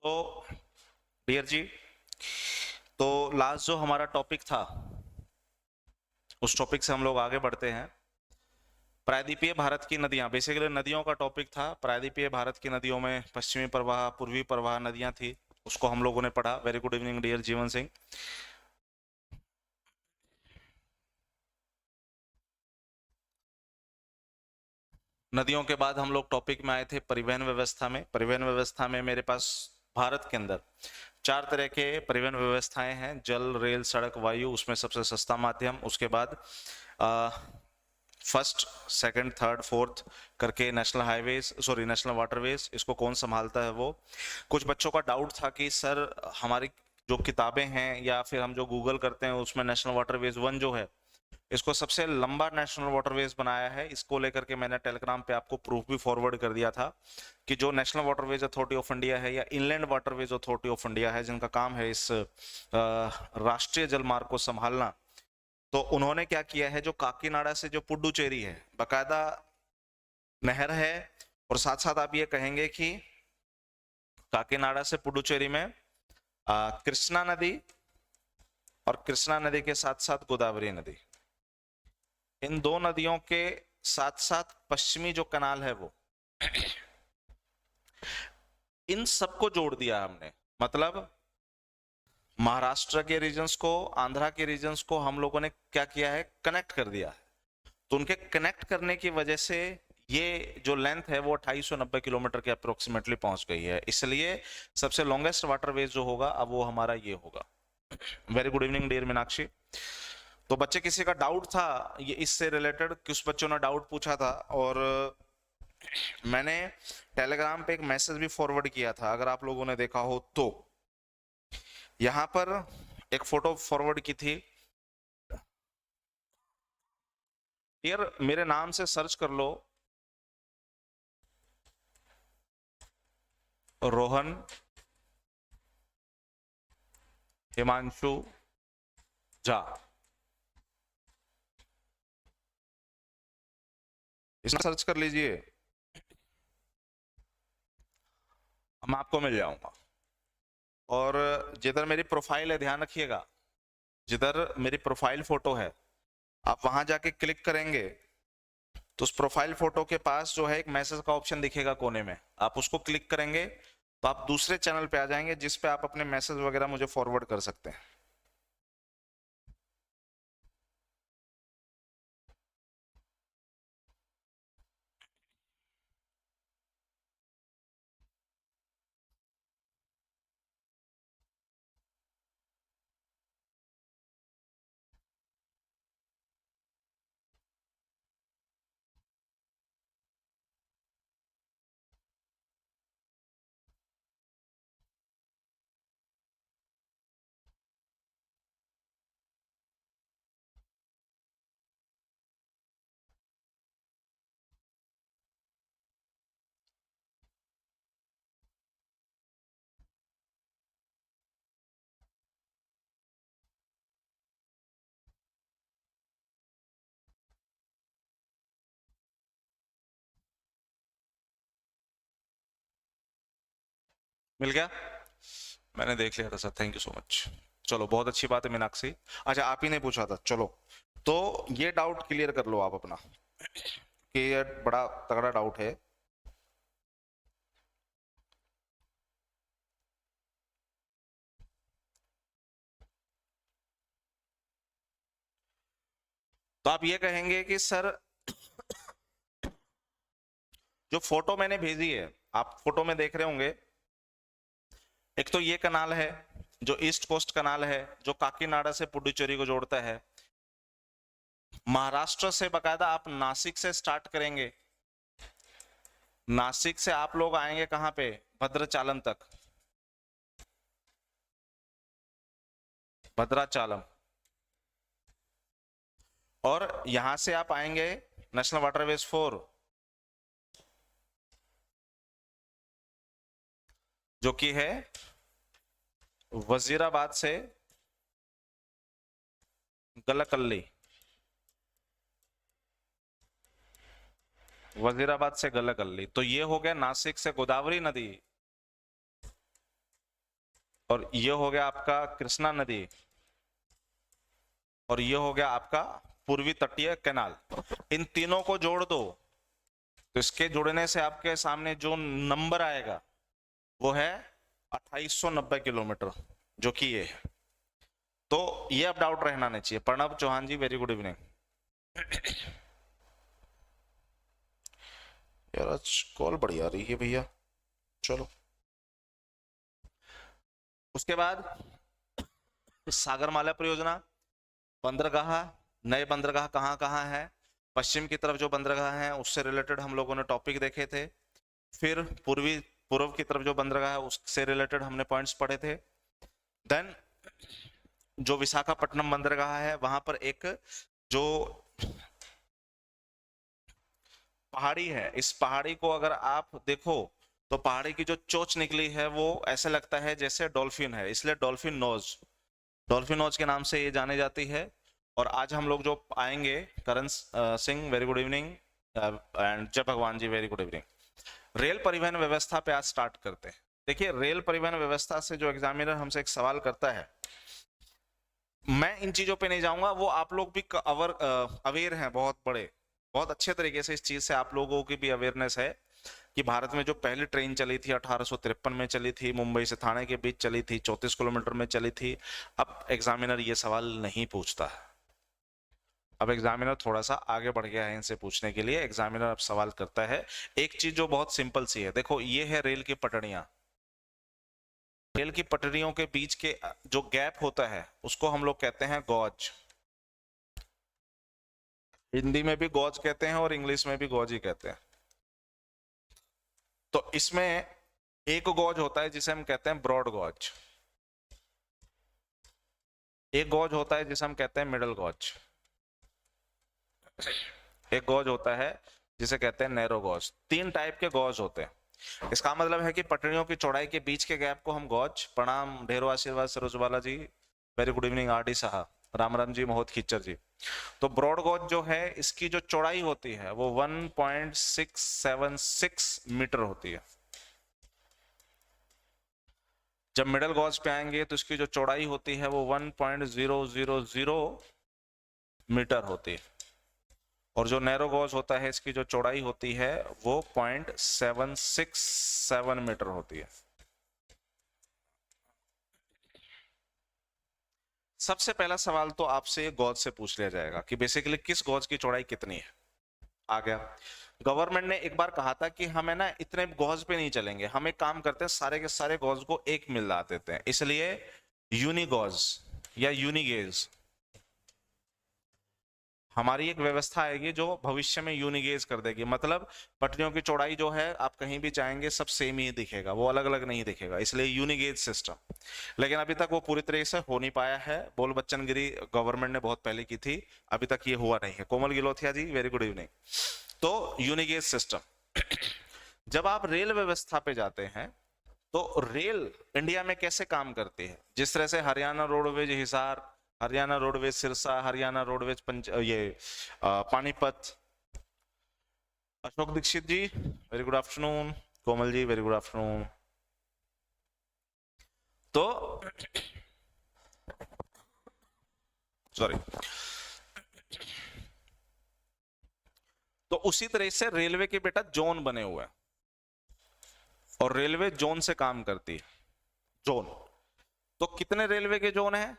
तो डियर जी, तो लास्ट जो हमारा टॉपिक था उस टॉपिक से हम लोग आगे बढ़ते हैं। प्रायद्वीपीय भारत की नदियां, बेसिकली नदियों का टॉपिक था। प्रायद्वीपीय भारत की नदियों में पश्चिमी प्रवाह, पूर्वी प्रवाह नदियां थी, उसको हम लोगों ने पढ़ा। Very good evening dear Jeevan Singh. नदियों के बाद हम लोग टॉपिक में आए थे परिवहन व्यवस्था में। परिवहन व्यवस्था में मेरे पास भारत के अंदर चार तरह के परिवहन व्यवस्थाएं हैं: जल, रेल, सड़क, वायु। उसमें सबसे सस्ता माध्यम, उसके बाद फर्स्ट, सेकंड, थर्ड, फोर्थ करके national highways, sorry national waterways. इसको कौन संभालता है? वो कुछ बच्चों का डाउट था कि सर हमारी जो किताबें हैं या फिर हम जो गूगल करते हैं उसमें नेशनल वाटरवेज वन जो है, इसको सबसे लंबा नेशनल वाटरवेज बनाया है। इसको लेकर के मैंने टेलीग्राम पे आपको प्रूफ भी फॉरवर्ड कर दिया था कि जो national waterways authority of India है या inland waterways authority of India है, जिनका काम है इस राष्ट्रीय जलमार्ग को संभालना, तो उन्होंने क्या किया है, जो काकीनाडा से जो पुडुचेरी है, बकायदा नहर है। और साथ साथ आप ये कहेंगे कि काकीनाडा से पुडुचेरी में कृष्णा नदी और कृष्णा नदी के साथ साथ गोदावरी नदी, इन दो नदियों के साथ साथ पश्चिमी जो कनाल है वो, इन सबको जोड़ दिया हमने। मतलब महाराष्ट्र के रीजन्स को, आंध्रा के रीजन्स को हम लोगों ने क्या किया है, कनेक्ट कर दिया है। तो उनके कनेक्ट करने की वजह से ये जो लेंथ है वो 2890 किलोमीटर के अप्रोक्सीमेटली पहुंच गई है। इसलिए सबसे लॉन्गेस्ट वाटरवेज जो होगा अब वो हमारा ये होगा। Very good evening dear Meenakshi. तो बच्चे किसी का डाउट था ये इससे रिलेटेड, कुछ बच्चों ने डाउट पूछा था और मैंने टेलीग्राम पे एक मैसेज भी फॉरवर्ड किया था, अगर आप लोगों ने देखा हो तो। यहां पर एक फोटो फॉरवर्ड की थी यार, मेरे नाम से सर्च कर लो, रोहन हिमांशु झा, इसमें सर्च कर लीजिए, मैं आपको मिल जाऊंगा। और जिधर मेरी प्रोफाइल है, ध्यान रखिएगा, जिधर मेरी प्रोफाइल फोटो है, आप वहां जाके क्लिक करेंगे तो उस प्रोफाइल फोटो के पास जो है एक मैसेज का ऑप्शन दिखेगा कोने में, आप उसको क्लिक करेंगे तो आप दूसरे चैनल पे आ जाएंगे जिस पे आप अपने मैसेज वगैरह मुझे फॉरवर्ड कर सकते हैं। मिल गया? मैंने देख लिया था sir, thank you so much. चलो बहुत अच्छी बात है मीनाक्षी। अच्छा, आप ही ने पूछा था, चलो तो ये डाउट क्लियर कर लो आप अपना कि ये बड़ा तगड़ा डाउट है। तो आप ये कहेंगे कि सर जो फोटो मैंने भेजी है, आप फोटो में देख रहे होंगे, एक तो ये कनाल है जो ईस्ट कोस्ट कनाल है, जो काकीनाडा से पुडुचेरी को जोड़ता है। महाराष्ट्र से बकायदा आप नासिक से स्टार्ट करेंगे, नासिक से आप लोग आएंगे कहां पे, भद्राचालम तक, भद्राचालम। और यहां से आप आएंगे नेशनल वाटरवेज 4, जो कि है वजीराबाद से गलकल्ली, वजीराबाद से गलकल्ली। तो ये हो गया नासिक से गोदावरी नदी, और ये हो गया आपका कृष्णा नदी, और ये हो गया आपका पूर्वी तटीय कैनाल। इन तीनों को जोड़ दो तो इसके जुड़ने से आपके सामने जो नंबर आएगा वो है 2890 किलोमीटर, जो कि ये है। तो ये अब डाउट रहना नहीं चाहिए। प्रणब चौहान जी, वेरी गुड इवनिंग। यार आज कॉल बड़ी आ रही है भैया। चलो, उसके बाद सागरमाला परियोजना, बंदरगाह, नए बंदरगाह कहाँ कहाँ है, पश्चिम की तरफ जो बंदरगाह है उससे रिलेटेड हम लोगों ने टॉपिक देखे थे। फिर पूर्व की तरफ जो बंदरगाह है उससे रिलेटेड हमने पॉइंट्स पढ़े थे। देन जो विशाखापट्टनम बंदरगाह है वहां पर एक जो पहाड़ी है, इस पहाड़ी को अगर आप देखो तो पहाड़ी की जो चोंच निकली है वो ऐसे लगता है जैसे डॉल्फिन है, इसलिए डॉल्फिन नोज के नाम से ये जानी जाती है। और आज हम लोग जो आएंगे, Karan Singh very good evening, and Jai Bhagwan ji very good evening. Rail परिवहन व्यवस्था पे आज स्टार्ट करते हैं। देखिए, रेल परिवहन व्यवस्था से जो एग्जामिनर हमसे एक सवाल करता है, मैं इन चीजों पे नहीं जाऊंगा, वो आप लोग भी अवेयर हैं, बहुत अच्छे तरीके से इस चीज से आप लोगों की भी अवेयरनेस है कि भारत में जो पहली ट्रेन चली थी 1853 में चली थी, मुंबई से थाने के बीच चली थी, 34 किलोमीटर में चली थी। अब एग्जामिनर ये सवाल नहीं पूछता है। अब एग्जामिनर थोड़ा सा आगे बढ़ गया है इनसे पूछने के लिए। एग्जामिनर अब सवाल करता है एक चीज जो बहुत सिंपल सी है। देखो, ये है रेल की पटरियां। रेल की पटरियों के बीच के जो गैप होता है उसको हम लोग कहते हैं गॉज। हिंदी में भी गॉज कहते हैं और इंग्लिश में भी गॉज ही कहते हैं। तो इसमें एक गॉज होता है जिसे हम कहते हैं ब्रॉड गॉज, एक गॉज होता है जिसे हम कहते हैं मिडल गॉज, एक गॉज होता है जिसे कहते हैं नैरो गॉज। तीन टाइप के गॉज होते हैं। इसका मतलब है कि पटरियों की चौड़ाई के बीच के गैप को हम गॉज। प्रणाम, ढेरों आशीर्वाद Sarojbala ji, very good evening. R D साहब, राम राम जी, मोहित खिच्चर जी। तो ब्रॉड गॉज जो है इसकी जो चौड़ाई होती है वो 1.676 मीटर होती है। जब मिडल गॉज पे आएंगे तो इसकी जो चौड़ाई होती है वो 1.000 मीटर होती है। और जो नैरो गॉज होता है इसकी जो चौड़ाई होती है वो 0.767 मीटर होती है। सबसे पहला सवाल तो आपसे गॉज से पूछ लिया जाएगा कि बेसिकली किस गॉज की चौड़ाई कितनी है। आ गया। गवर्नमेंट ने एक बार कहा था कि हमें ना इतने गॉज पे नहीं चलेंगे, हम एक काम करते हैं सारे के सारे गॉज को एक मिला देते हैं, इसलिए यूनिगॉज या यूनिगेज हमारी एक व्यवस्था आएगी जो भविष्य में यूनिगेज कर देगी। मतलब पटरियों की चौड़ाई जो है आप कहीं भी जाएंगे सब सेम ही दिखेगा, वो अलग अलग नहीं दिखेगा, इसलिए यूनिगेज सिस्टम। लेकिन अभी तक वो पूरी तरीके से हो नहीं पाया है। बोल बच्चन गिरी गवर्नमेंट ने बहुत पहले की थी, अभी तक ये हुआ नहीं है। कोमल गिलोथिया जी, वेरी गुड इवनिंग। तो यूनिगेज सिस्टम। जब आप रेल व्यवस्था पे जाते हैं तो रेल इंडिया में कैसे काम करती है, जिस तरह से Haryana roadways Hisar, Haryana roadways Sirsa, Haryana roadways Panipat. Ashok Dikshit ji, very good afternoon. Komal ji, very good afternoon. तो सॉरी, तो उसी तरह से रेलवे के बेटा जोन बने हुए हैं और रेलवे जोन से काम करती है। जोन तो कितने रेलवे के जोन है?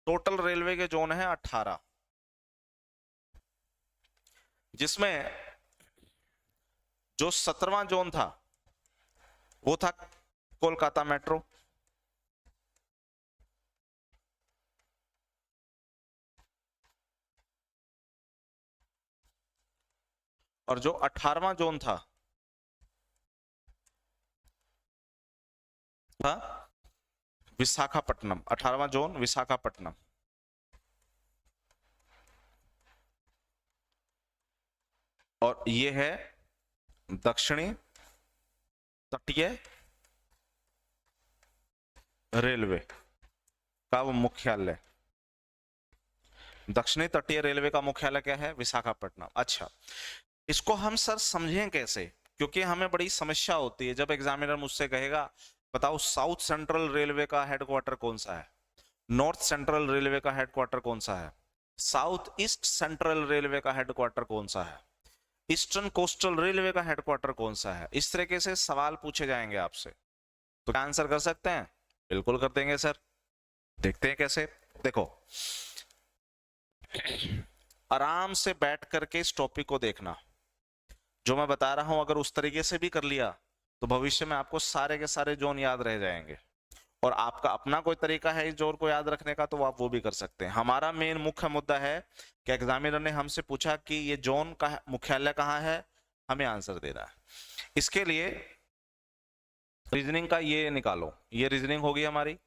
टोटल रेलवे के जोन है 18, जिसमें जो 17वां जोन था वो था कोलकाता मेट्रो। और जो 18वां जोन था विशाखापट्टनम। 18वां जोन विशाखापट्टनम। और ये है दक्षिणी तटीय रेलवे का वो मुख्यालय। दक्षिणी तटीय रेलवे का मुख्यालय क्या है? विशाखापट्टनम। अच्छा, इसको हम सर समझें कैसे? क्योंकि हमें बड़ी समस्या होती है जब एग्जामिनर मुझसे कहेगा बताओ साउथ सेंट्रल रेलवे का हेडक्वार्टर कौन सा है, नॉर्थ सेंट्रल रेलवे का हेडक्वार्टर कौन सा है, साउथ ईस्ट सेंट्रल रेलवे का हेडक्वार्टर कौन सा है, ईस्टर्न कोस्टल रेलवे का हेडक्वार्टर कौन सा है। इस तरीके से सवाल पूछे जाएंगे आपसे, तो क्या आंसर कर सकते हैं? बिल्कुल कर देंगे सर। देखते हैं कैसे। देखो आराम से बैठ करके इस टॉपिक को देखना, जो मैं बता रहा हूं अगर उस तरीके से भी कर लिया तो भविष्य में आपको सारे के सारे जोन याद रह जाएंगे। और आपका अपना कोई तरीका है इस जोन को याद रखने का तो आप वो भी कर सकते हैं। हमारा मेन मुख्य मुद्दा है कि एग्जामिनर ने हमसे पूछा कि ये जोन का मुख्यालय कहाँ है, हमें आंसर देना है। इसके लिए रीजनिंग का ये निकालो, ये रीजनिंग होगी हमारी।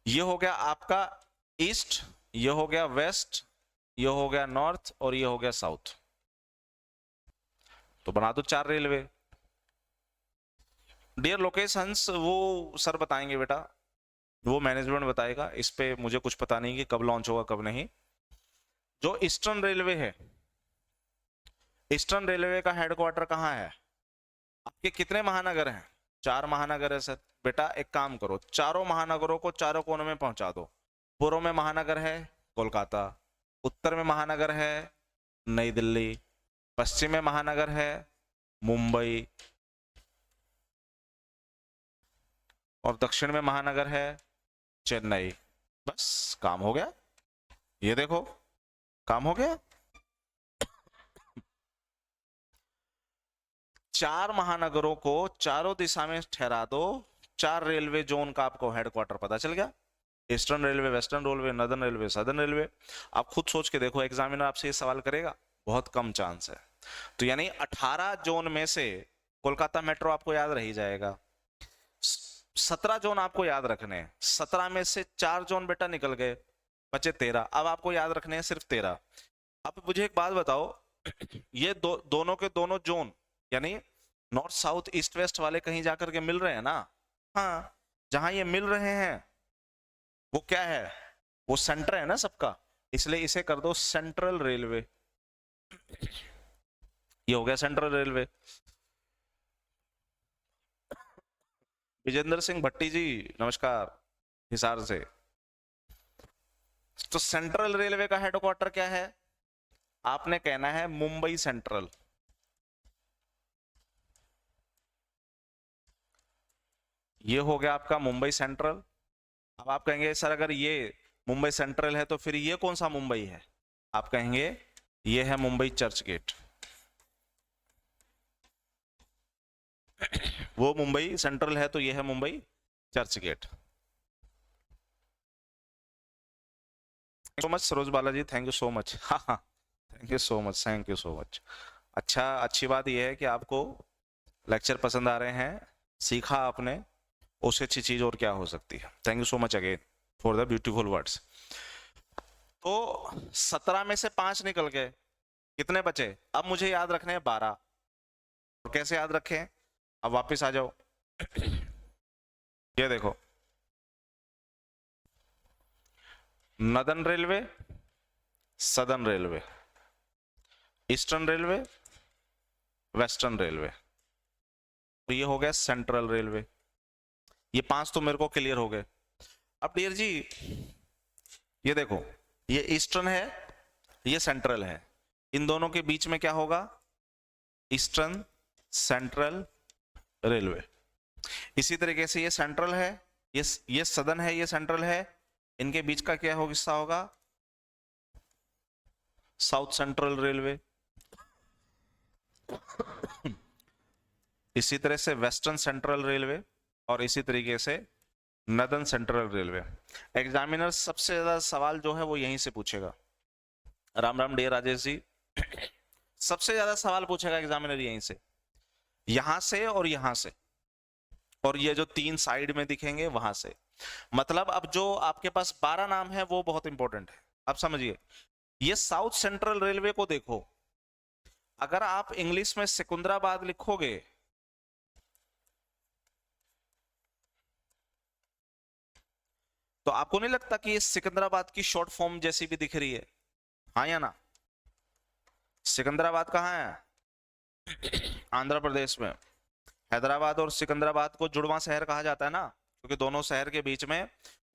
ये हो गया आपका ईस्ट, ये हो गया वेस्ट, ये हो गया नॉर्थ और ये हो गया साउथ। तो बना दो 4 रेलवे। डियर लोकेशंस वो सर बताएंगे बेटा, वो मैनेजमेंट बताएगा, इस पे मुझे कुछ पता नहीं कि कब लॉन्च होगा कब नहीं। जो ईस्टर्न रेलवे है, ईस्टर्न रेलवे का हेडक्वार्टर कहाँ है? आपके कितने महानगर हैं? 4 महानगर है सर। बेटा एक काम करो, चारों महानगरों को चारों कोनों में पहुंचा दो। पूर्व में महानगर है कोलकाता, उत्तर में महानगर है नई दिल्ली, पश्चिम में महानगर है मुंबई और दक्षिण में महानगर है चेन्नई। बस काम हो गया। ये देखो काम हो गया। 4 महानगरों को चारों दिशा में ठहरा दो, 4 रेलवे जोन का आपको हेडक्वार्टर पता चल गया। Eastern railway, western railway, northern railway, southern railway. आप खुद सोच के देखो, एग्जामिनर आपसे ये सवाल करेगा, बहुत कम चांस है। तो यानी 18 जोन में से कोलकाता मेट्रो आपको याद रह ही जाएगा। 17 जोन आपको याद रखने हैं, 17 में से 4 जोन बेटा निकल गए, बचे 13। अब आपको याद रखने हैं सिर्फ 13। अब मुझे एक बात बताओ, ये दोनों के दोनों जोन यानी नॉर्थ साउथ ईस्ट वेस्ट वाले कहीं जाकर के मिल रहे हैं ना? हाँ, जहां ये मिल रहे हैं वो क्या है? वो सेंटर है ना सबका, इसलिए इसे कर दो सेंट्रल रेलवे। ये हो गया सेंट्रल रेलवे। विजेंद्र सिंह भट्टी जी नमस्कार, हिसार से। तो सेंट्रल रेलवे का हेडक्वार्टर क्या है? आपने कहना है मुंबई सेंट्रल। ये हो गया आपका मुंबई सेंट्रल। अब आप कहेंगे सर अगर ये मुंबई सेंट्रल है तो फिर ये कौन सा मुंबई है? आप कहेंगे ये है मुंबई चर्च गेट। वो मुंबई सेंट्रल है तो ये है Mumbai Churchgate. So much Saroj Balaji, thank you so much. हाँ हाँ, thank you so much, thank you so much. अच्छा, अच्छी बात यह है कि आपको लेक्चर पसंद आ रहे हैं, सीखा आपने, उससे अच्छी चीज और क्या हो सकती है। Thank you so much again for the beautiful words. तो 17 में से 5 निकल गए, कितने बचे? अब मुझे याद रखने हैं 12। और कैसे याद रखें? अब वापस आ जाओ। ये देखो, northern railway, southern railway, eastern railway, western railway, और ये हो गया सेंट्रल रेलवे। ये 5 तो मेरे को क्लियर हो गए। अब डियर जी ये देखो, ये ईस्टर्न है, ये सेंट्रल है, इन दोनों के बीच में क्या होगा? Eastern central railway. इसी तरीके से ये सेंट्रल है, ये सदर्न है, ये सेंट्रल है, इनके बीच का क्या हो हिस्सा होगा? South central railway. इसी तरह से वेस्टर्न सेंट्रल रेलवे और इसी तरीके से नॉर्दर्न सेंट्रल रेलवे। एग्जामिनर सबसे ज्यादा सवाल जो है वो यहीं से पूछेगा। राम राम डियर राजेश जी। सबसे ज्यादा सवाल पूछेगा एग्जामिनर यहीं से, यहां से और यहां से, और ये जो 3 साइड में दिखेंगे वहां से। मतलब अब जो आपके पास 12 नाम है वो बहुत इंपॉर्टेंट है। अब समझिए, ये साउथ सेंट्रल रेलवे को देखो, अगर आप इंग्लिश में सिकंदराबाद लिखोगे तो आपको नहीं लगता कि ये सिकंदराबाद की शॉर्ट फॉर्म जैसी भी दिख रही है? हाँ या ना? सिकंदराबाद कहाँ है? आंध्र प्रदेश में। हैदराबाद और सिकंदराबाद को जुड़वा शहर कहा जाता है ना, क्योंकि दोनों शहर के बीच में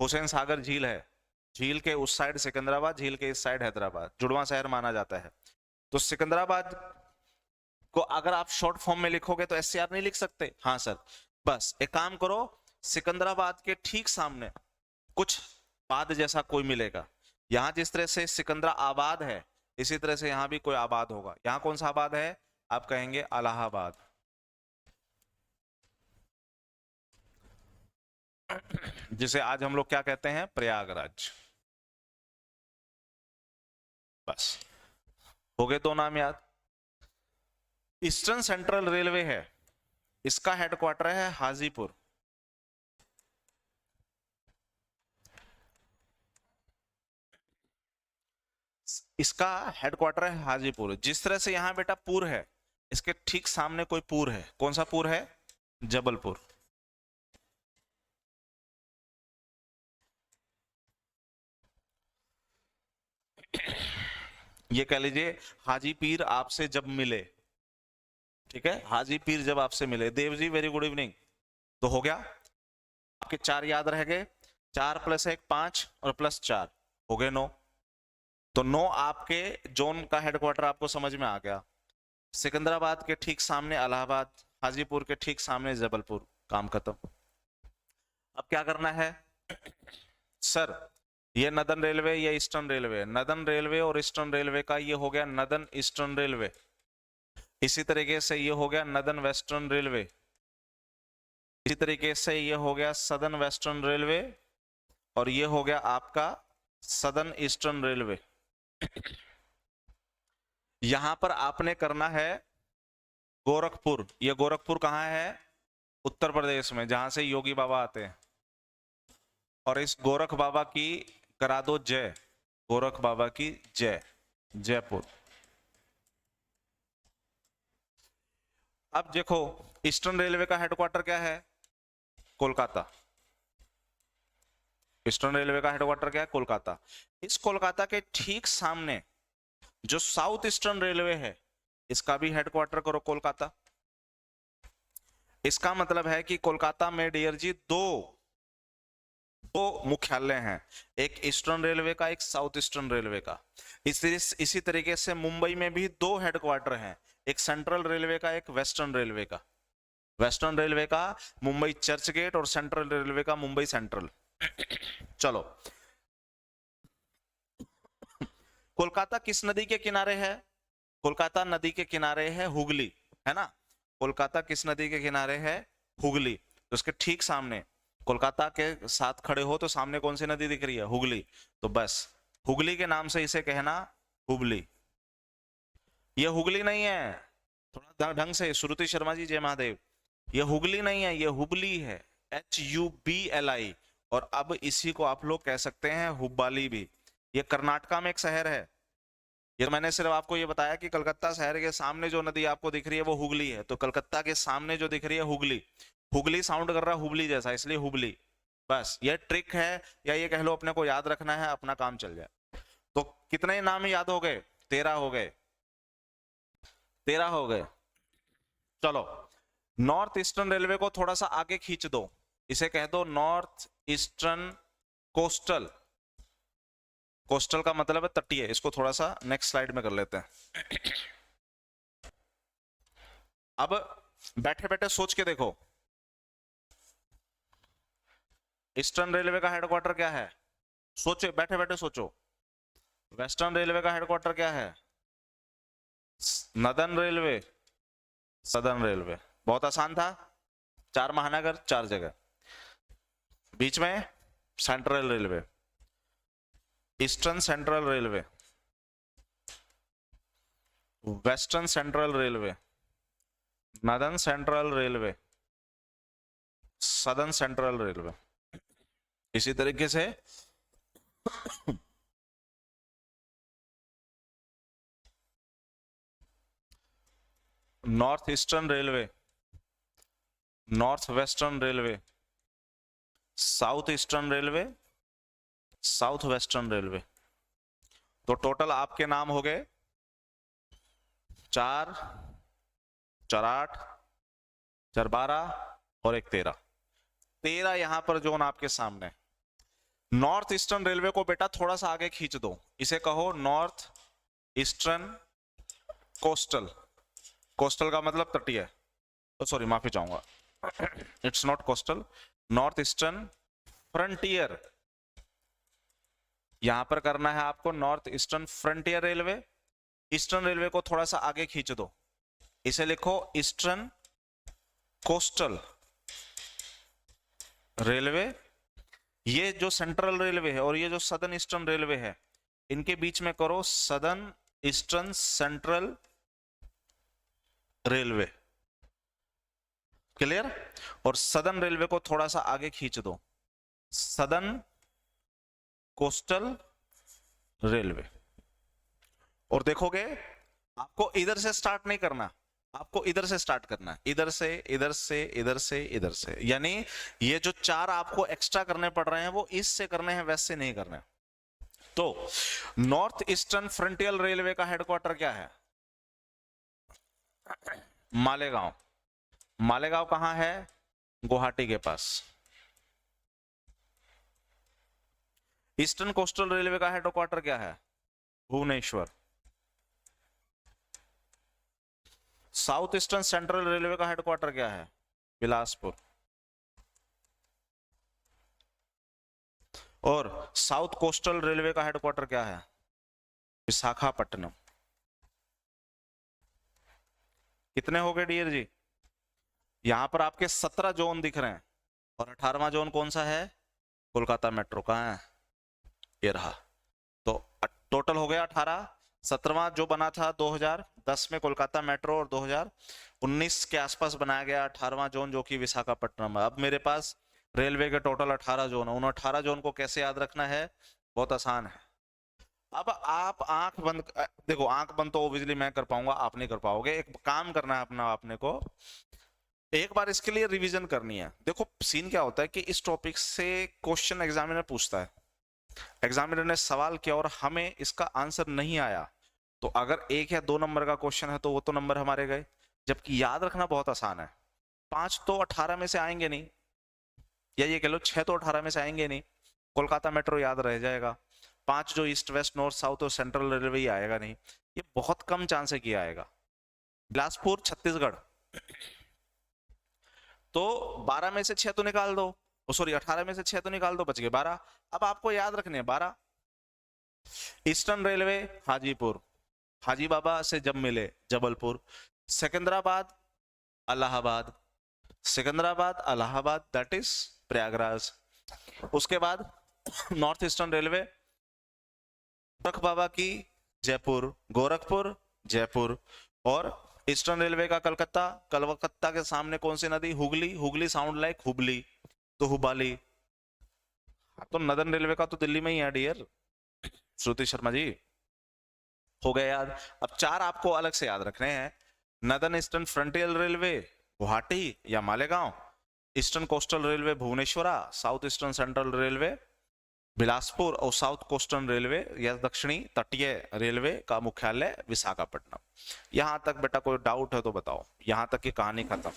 हुसैन सागर झील है। झील के उस साइड सिकंदराबाद, झील के इस साइड हैदराबाद, जुड़वा शहर माना जाता है। तो सिकंदराबाद को अगर आप शॉर्ट फॉर्म में लिखोगे तो एससीआर नहीं लिख सकते? हाँ सर, बस एक काम करो, सिकंदराबाद के ठीक सामने कुछ बाद जैसा कोई मिलेगा। यहां जिस तरह से सिकंदराबाद है, इसी तरह से यहां भी कोई आबाद होगा। यहां कौन सा आबाद है? आप कहेंगे इलाहाबाद। जिसे आज हम लोग क्या कहते हैं? प्रयागराज। बस हो गए दो नाम याद। ईस्टर्न सेंट्रल रेलवे है, इसका हेडक्वार्टर है हाजीपुर। इसका हेडक्वार्टर है हाजीपुर। जिस तरह से यहां बेटा पुर है, इसके ठीक सामने कोई पुर है। कौन सा पुर है? जबलपुर। ये कह लीजिए हाजी पीर आपसे जब मिले, ठीक है, हाजी पीर जब आपसे मिले। Dev ji very good evening. तो हो गया, आपके 4 याद रह गए। 4 + 1 5 और +4 हो गए 9। तो 9 आपके जोन का हेडक्वार्टर आपको समझ में आ गया। सिकंदराबाद के ठीक सामने इलाहाबाद, हाजीपुर के ठीक सामने जबलपुर। काम खत्म। अब क्या करना है सर? ये नदन रेलवे, ये ईस्टर्न रेलवे। नदन रेलवे और ईस्टर्न रेलवे का ये हो गया नदन ईस्टर्न रेलवे। इसी तरीके से ये हो गया नदन वेस्टर्न रेलवे। इसी तरीके से ये हो गया सदर्न वेस्टर्न रेलवे। और ये हो गया आपका सदर्न ईस्टर्न रेलवे। यहां पर आपने करना है गोरखपुर। ये गोरखपुर कहां है? उत्तर प्रदेश में, जहां से योगी बाबा आते हैं। और इस गोरख बाबा की करा दो जय। गोरख बाबा की जय। जयपुर। अब देखो, ईस्टर्न रेलवे का हेडक्वार्टर क्या है? कोलकाता। ईस्टर्न रेलवे का हेडक्वार्टर क्या है? कोलकाता। इस कोलकाता के ठीक सामने जो साउथ ईस्टर्न रेलवे है, इसका भी हेडक्वार्टर करो कोलकाता। इसका मतलब है कि कोलकाता में डियर जी दो मुख्यालय हैं, एक ईस्टर्न रेलवे का, एक साउथ ईस्टर्न रेलवे का। इसी तरीके से मुंबई में भी 2 हेडक्वार्टर हैं, एक सेंट्रल रेलवे का, एक वेस्टर्न रेलवे का। वेस्टर्न रेलवे का मुंबई चर्च गेट और सेंट्रल रेलवे का मुंबई सेंट्रल। चलो, कोलकाता किस नदी के किनारे है? कोलकाता नदी के किनारे है हुगली, है ना। कोलकाता किस नदी के किनारे है? हुगली। तो उसके ठीक सामने, कोलकाता के साथ खड़े हो तो सामने कौन सी नदी दिख रही है? हुगली। तो बस हुगली के नाम से इसे कहना हुबली। ये हुगली नहीं है, थोड़ा ढंग से, श्रुति शर्मा जी जय महादेव। ये हुगली नहीं है, ये हुबली है, HUBLI। और अब इसी को आप लोग कह सकते हैं हुब्बाली भी। ये कर्नाटका में एक शहर है। ये मैंने सिर्फ आपको ये बताया कि कलकत्ता शहर के सामने जो नदी आपको दिख रही है वो हुगली है। तो कलकत्ता के सामने जो दिख रही है हुगली, हुगली साउंड कर रहा है हुबली जैसा, इसलिए हुबली। बस ये ट्रिक है, या ये कह लो अपने को याद रखना है, अपना काम चल जाए। तो कितने नाम याद हो गए? 13 हो गए। 13 हो गए। चलो, नॉर्थ ईस्टर्न रेलवे को थोड़ा सा आगे खींच दो, इसे कह दो नॉर्थ ईस्टर्न कोस्टल। कोस्टल का मतलब है तटीय। इसको थोड़ा सा नेक्स्ट स्लाइड में कर लेते हैं। अब बैठे बैठे सोच के देखो, ईस्टर्न रेलवे का हेडक्वार्टर क्या है? सोचो, बैठे बैठे सोचो। वेस्टर्न रेलवे का हेडक्वार्टर क्या है? Northern railway, southern railway. बहुत आसान था। 4 महानगर, 4 जगह। बीच में central railway, eastern central railway, western central railway, northern central railway, southern central railway. इसी तरीके से north eastern railway, north western railway, south eastern railway, south western railway. तो टोटल आपके नाम हो गए 4, 4 8, 4 12 और एक 13। 13 यहां पर जोन आपके सामने। नॉर्थ ईस्टर्न रेलवे को बेटा थोड़ा सा आगे खींच दो, इसे कहो नॉर्थ ईस्टर्न कोस्टल। कोस्टल का मतलब तटीय, तो सॉरी माफी चाहूंगा, it's not coastal, north eastern frontier. यहां पर करना है आपको north eastern frontier railway. Eastern railway को थोड़ा सा आगे खींच दो, इसे लिखो ईस्टर्न कोस्टल रेलवे। ये जो सेंट्रल रेलवे है और ये जो सदर्न ईस्टर्न रेलवे है, इनके बीच में करो southern eastern central railway. Clear? और सदर्न रेलवे को थोड़ा सा आगे खींच दो, सदर्न कोस्टल रेलवे। और देखोगे आपको इधर से स्टार्ट नहीं करना, आपको इधर से स्टार्ट करना है, इधर से इधर से इधर से इधर से। यानी ये जो 4 आपको एक्स्ट्रा करने पड़ रहे हैं वो ईस्ट से करने हैं, वेस्ट से नहीं करने। तो नॉर्थ ईस्टर्न फ्रंटियर रेलवे का हेडक्वार्टर क्या है? मालेगांव। मालेगांव कहां है? गुवाहाटी के पास। ईस्टर्न कोस्टल रेलवे का हेडक्वार्टर क्या है? Bhubaneswar. South eastern central railway का हेडक्वार्टर क्या है? बिलासपुर। और साउथ कोस्टल रेलवे का हेडक्वार्टर क्या है? विशाखापट्टनम। कितने हो गए डियर जी? यहां पर आपके 17 जोन दिख रहे हैं और 18वां जोन कौन सा है? कोलकाता मेट्रो। कहां है? ये रहा। तो टोटल हो गया 18। 17वां जो बना था 2010 में कोलकाता मेट्रो और 2019 के आसपास बनाया गया 18वां जोन जो कि विशाखापट्टनम है। अब मेरे पास रेलवे के टोटल 18 जोन है। उन 18 जोन को कैसे याद रखना है? बहुत आसान है। अब आप आंख बंद देखो, आंख बंद तो ओबियसली मैं कर पाऊंगा, आप नहीं कर पाओगे। एक काम करना है अपना, आपने को एक बार इसके लिए रिवीजन करनी है। देखो सीन क्या होता है कि इस टॉपिक से क्वेश्चन एग्जामिनर पूछता है, एग्जामिनर ने सवाल किया और हमें इसका आंसर नहीं आया, तो अगर 1 या 2 नंबर का क्वेश्चन है तो वो तो नंबर हमारे गए। जबकि याद रखना बहुत आसान है। 5 तो 18 में से आएंगे नहीं, या ये कह लो 6 तो 18 में से आएंगे नहीं। कोलकाता मेट्रो याद रह जाएगा, 5 जो ईस्ट वेस्ट नॉर्थ साउथ और सेंट्रल रेलवे ही आएगा नहीं। ये बहुत कम चांस है कि आएगा। बिलासपुर छत्तीसगढ़, तो 12 में से 6 तो निकाल दो, सॉरी 18 में से 6 तो निकाल दो, बच गए 12। अब आपको याद रखने हैं 12। ईस्टर्न रेलवे हाजीपुर, हाजी बाबा से जब मिले जबलपुर। Secunderabad Allahabad, Secunderabad Allahabad that is Prayagraj. उसके बाद नॉर्थ ईस्टर्न रेलवे गोरख बाबा की जयपुर, गोरखपुर जयपुर। और ईस्टर्न रेलवे का कलकत्ता, कलकत्ता के सामने कौन सी नदी? हुगली, हुगली साउंड लाइक हुबली, तो हुबाली। तो नदर्न रेलवे का तो दिल्ली में ही है डियर श्रुति शर्मा जी। हो गया याद। अब 4 आपको अलग से याद रखने हैं। Northern eastern frontier railway Guwahati या Malegaon, eastern coastal railway Bhubaneswar, south eastern central railway Bilaspur और साउथ कोस्टर्न रेलवे या दक्षिणी तटीय रेलवे का मुख्यालय विशाखापट्टनम। यहां तक बेटा कोई डाउट है तो बताओ। यहां तक की कहानी खत्म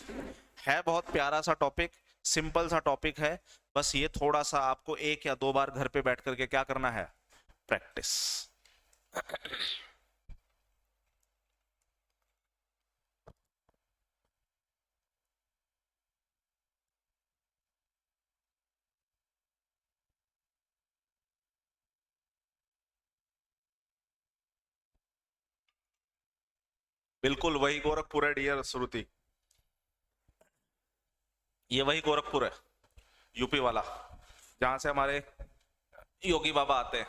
है। बहुत प्यारा सा टॉपिक, सिंपल सा टॉपिक है। बस ये थोड़ा सा आपको 1 या 2 बार घर पे बैठ करके क्या करना है? प्रैक्टिस। बिल्कुल वही गोरखपुर है डियर श्रुति, ये वही गोरखपुर है, यूपी वाला, जहां से हमारे योगी बाबा आते हैं।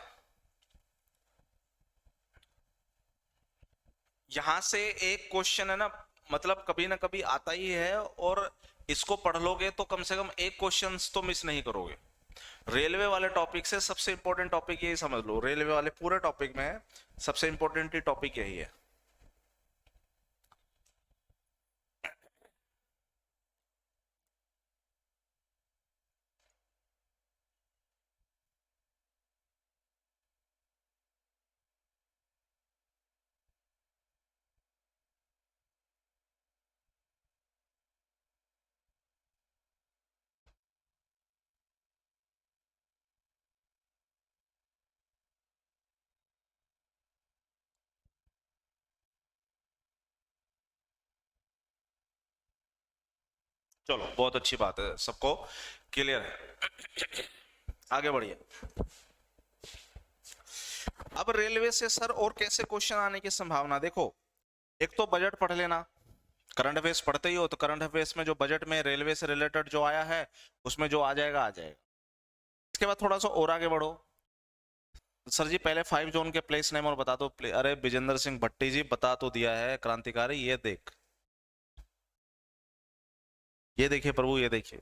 यहां से एक क्वेश्चन है ना, मतलब कभी ना कभी आता ही है, और इसको पढ़ लोगे तो कम से कम एक क्वेश्चन तो मिस नहीं करोगे। रेलवे वाले टॉपिक से सबसे इंपॉर्टेंट टॉपिक यही समझ लो, रेलवे वाले पूरे टॉपिक में सबसे इंपॉर्टेंट ही टॉपिक यही है। चलो बहुत अच्छी बात है, सबको क्लियर है। आगे बढ़िए। अब रेलवे से सर और कैसे क्वेश्चन आने की संभावना, देखो एक तो बजट पढ़ लेना, करंट अफेयर्स पढ़ते ही हो तो करंट अफेयर्स में जो बजट में रेलवे से रिलेटेड जो आया है उसमें जो आ जाएगा आ जाएगा। इसके बाद थोड़ा सा और आगे बढ़ो। सर जी पहले 5 जोन के प्लेस नेम और बता दो। अरे विजेंद्र सिंह भट्टी जी बता तो दिया है क्रांतिकारी, ये देख, ये देखिए प्रभु, ये देखिए,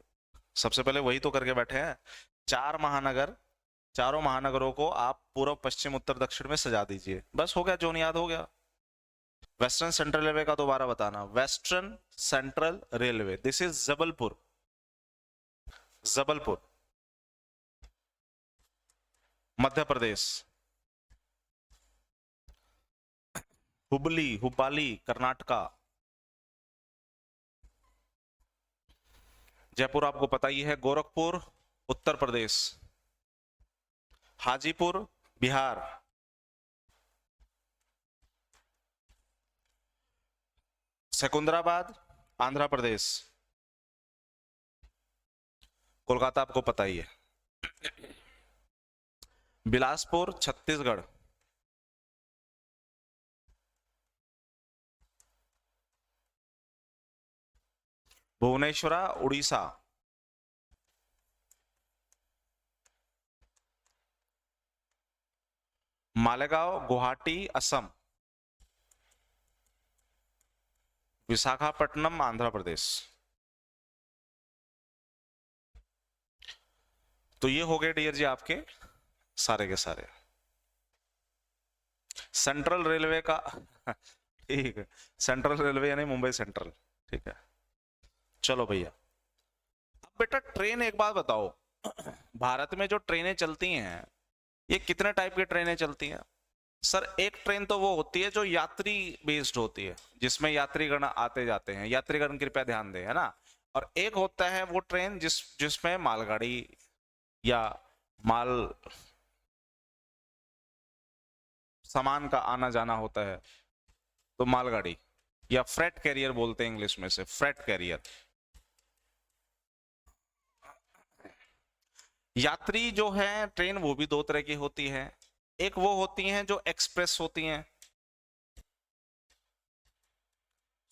सबसे पहले वही तो करके बैठे हैं। 4 महानगर, चारों महानगरों को आप पूर्व पश्चिम उत्तर दक्षिण में सजा दीजिए, बस हो गया, जोन याद हो गया। वेस्टर्न सेंट्रल रेलवे का दोबारा बताना, western central railway, this is Jabalpur, Jabalpur Madhya Pradesh. Hubli, Hubli Karnataka. Jaipur आपको पता ही है। गोरखपुर उत्तर प्रदेश। हाजीपुर बिहार। सिकंदराबाद आंध्र प्रदेश। कोलकाता आपको पता ही है। बिलासपुर छत्तीसगढ़। भुवनेश्वरा उड़ीसा। मालेगांव गुवाहाटी असम। विशाखापट्टनम आंध्र प्रदेश। तो ये हो गए डियर जी आपके सारे के सारे सेंट्रल रेलवे का। ठीक है, सेंट्रल रेलवे यानी मुंबई सेंट्रल, ठीक है। चलो भैया, अब बेटा ट्रेन एक बात बताओ, भारत में जो ट्रेनें चलती हैं ये कितने टाइप की ट्रेनें चलती हैं? सर एक ट्रेन तो वो होती है जो यात्री बेस्ड होती है, जिसमें यात्रीगण आते जाते हैं, यात्रीगण कृपया ध्यान दें, है ना। और एक होता है वो ट्रेन जिसमें मालगाड़ी या माल सामान का आना जाना होता है, तो मालगाड़ी या फ्रेट कैरियर बोलते हैं इंग्लिश में से, फ्रेट कैरियर। यात्री जो है ट्रेन वो भी दो तरह की होती है, एक वो होती हैं जो एक्सप्रेस होती हैं,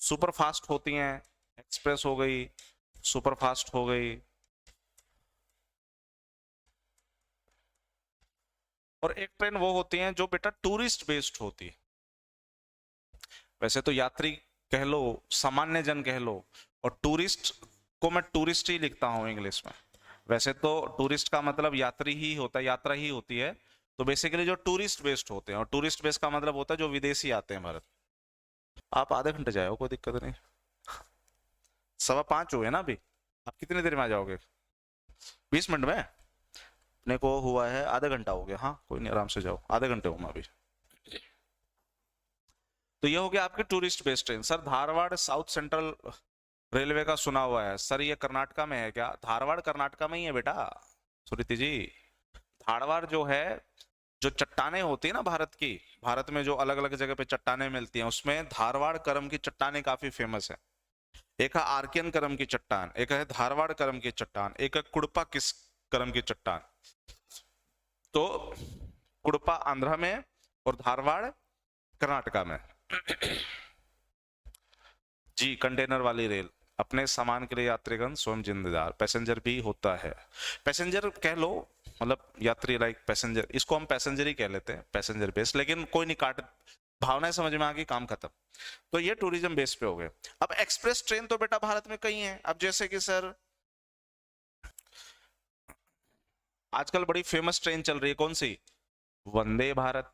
सुपर फास्ट होती हैं, एक्सप्रेस हो गई, सुपर फास्ट हो गई। और एक ट्रेन वो होती हैं जो बेटा टूरिस्ट बेस्ड होती है। वैसे तो यात्री कह लो, सामान्य जन कह लो, और टूरिस्ट को मैं टूरिस्ट ही लिखता हूं इंग्लिश में। वैसे तो टूरिस्ट का मतलब यात्री ही होता है, यात्रा ही होती है। तो बेसिकली जो टूरिस्ट बेस्ड होते हैं, और टूरिस्ट बेस्ड का मतलब होता है जो विदेशी आते हैं भारत। आप आधे घंटे जाओ, कोई दिक्कत नहीं। 5:15 हुए ना अभी, आप कितनी देर में आ जाओगे? 20 मिनट में? अपने को हुआ है आधा घंटा हो गया, हाँ कोई नहीं, आराम से जाओ, आधे घंटे हूँ मैं अभी। तो ये हो गया आपके tourist based train. Sir Dharwad south central railway का सुना हुआ है, सर ये कर्नाटका में है क्या? धारवाड़ कर्नाटका में ही है बेटा सुरीति जी। धारवाड़ जो है, जो चट्टाने होती है ना भारत की, भारत में जो अलग अलग जगह पे चट्टाने मिलती हैं, उसमें धारवाड़ करम की चट्टाने काफी फेमस है। एक है आर्कियन करम की चट्टान, एक है धारवाड़ करम की चट्टान, एक है कुड़पा किस करम की चट्टान। तो कुड़पा आंध्र में और धारवाड़ कर्नाटका में। जी कंटेनर वाली रेल, अपने सामान के लिए यात्रीगण स्वयं जिम्मेदार, पैसेंजर भी होता है। पैसेंजर कह लो, मतलब यात्री लाइक पैसेंजर, इसको हम पैसेंजर ही कह लेते हैं, पैसेंजर बेस, लेकिन कोई नहीं, काट भावनाएं समझ में आ गई, काम खत्म। तो ये टूरिज्म बेस पे हो गए। अब एक्सप्रेस ट्रेन तो बेटा भारत में कई हैं। अब जैसे कि सर आजकल बड़ी फेमस ट्रेन चल रही है, कौन सी? वंदे भारत।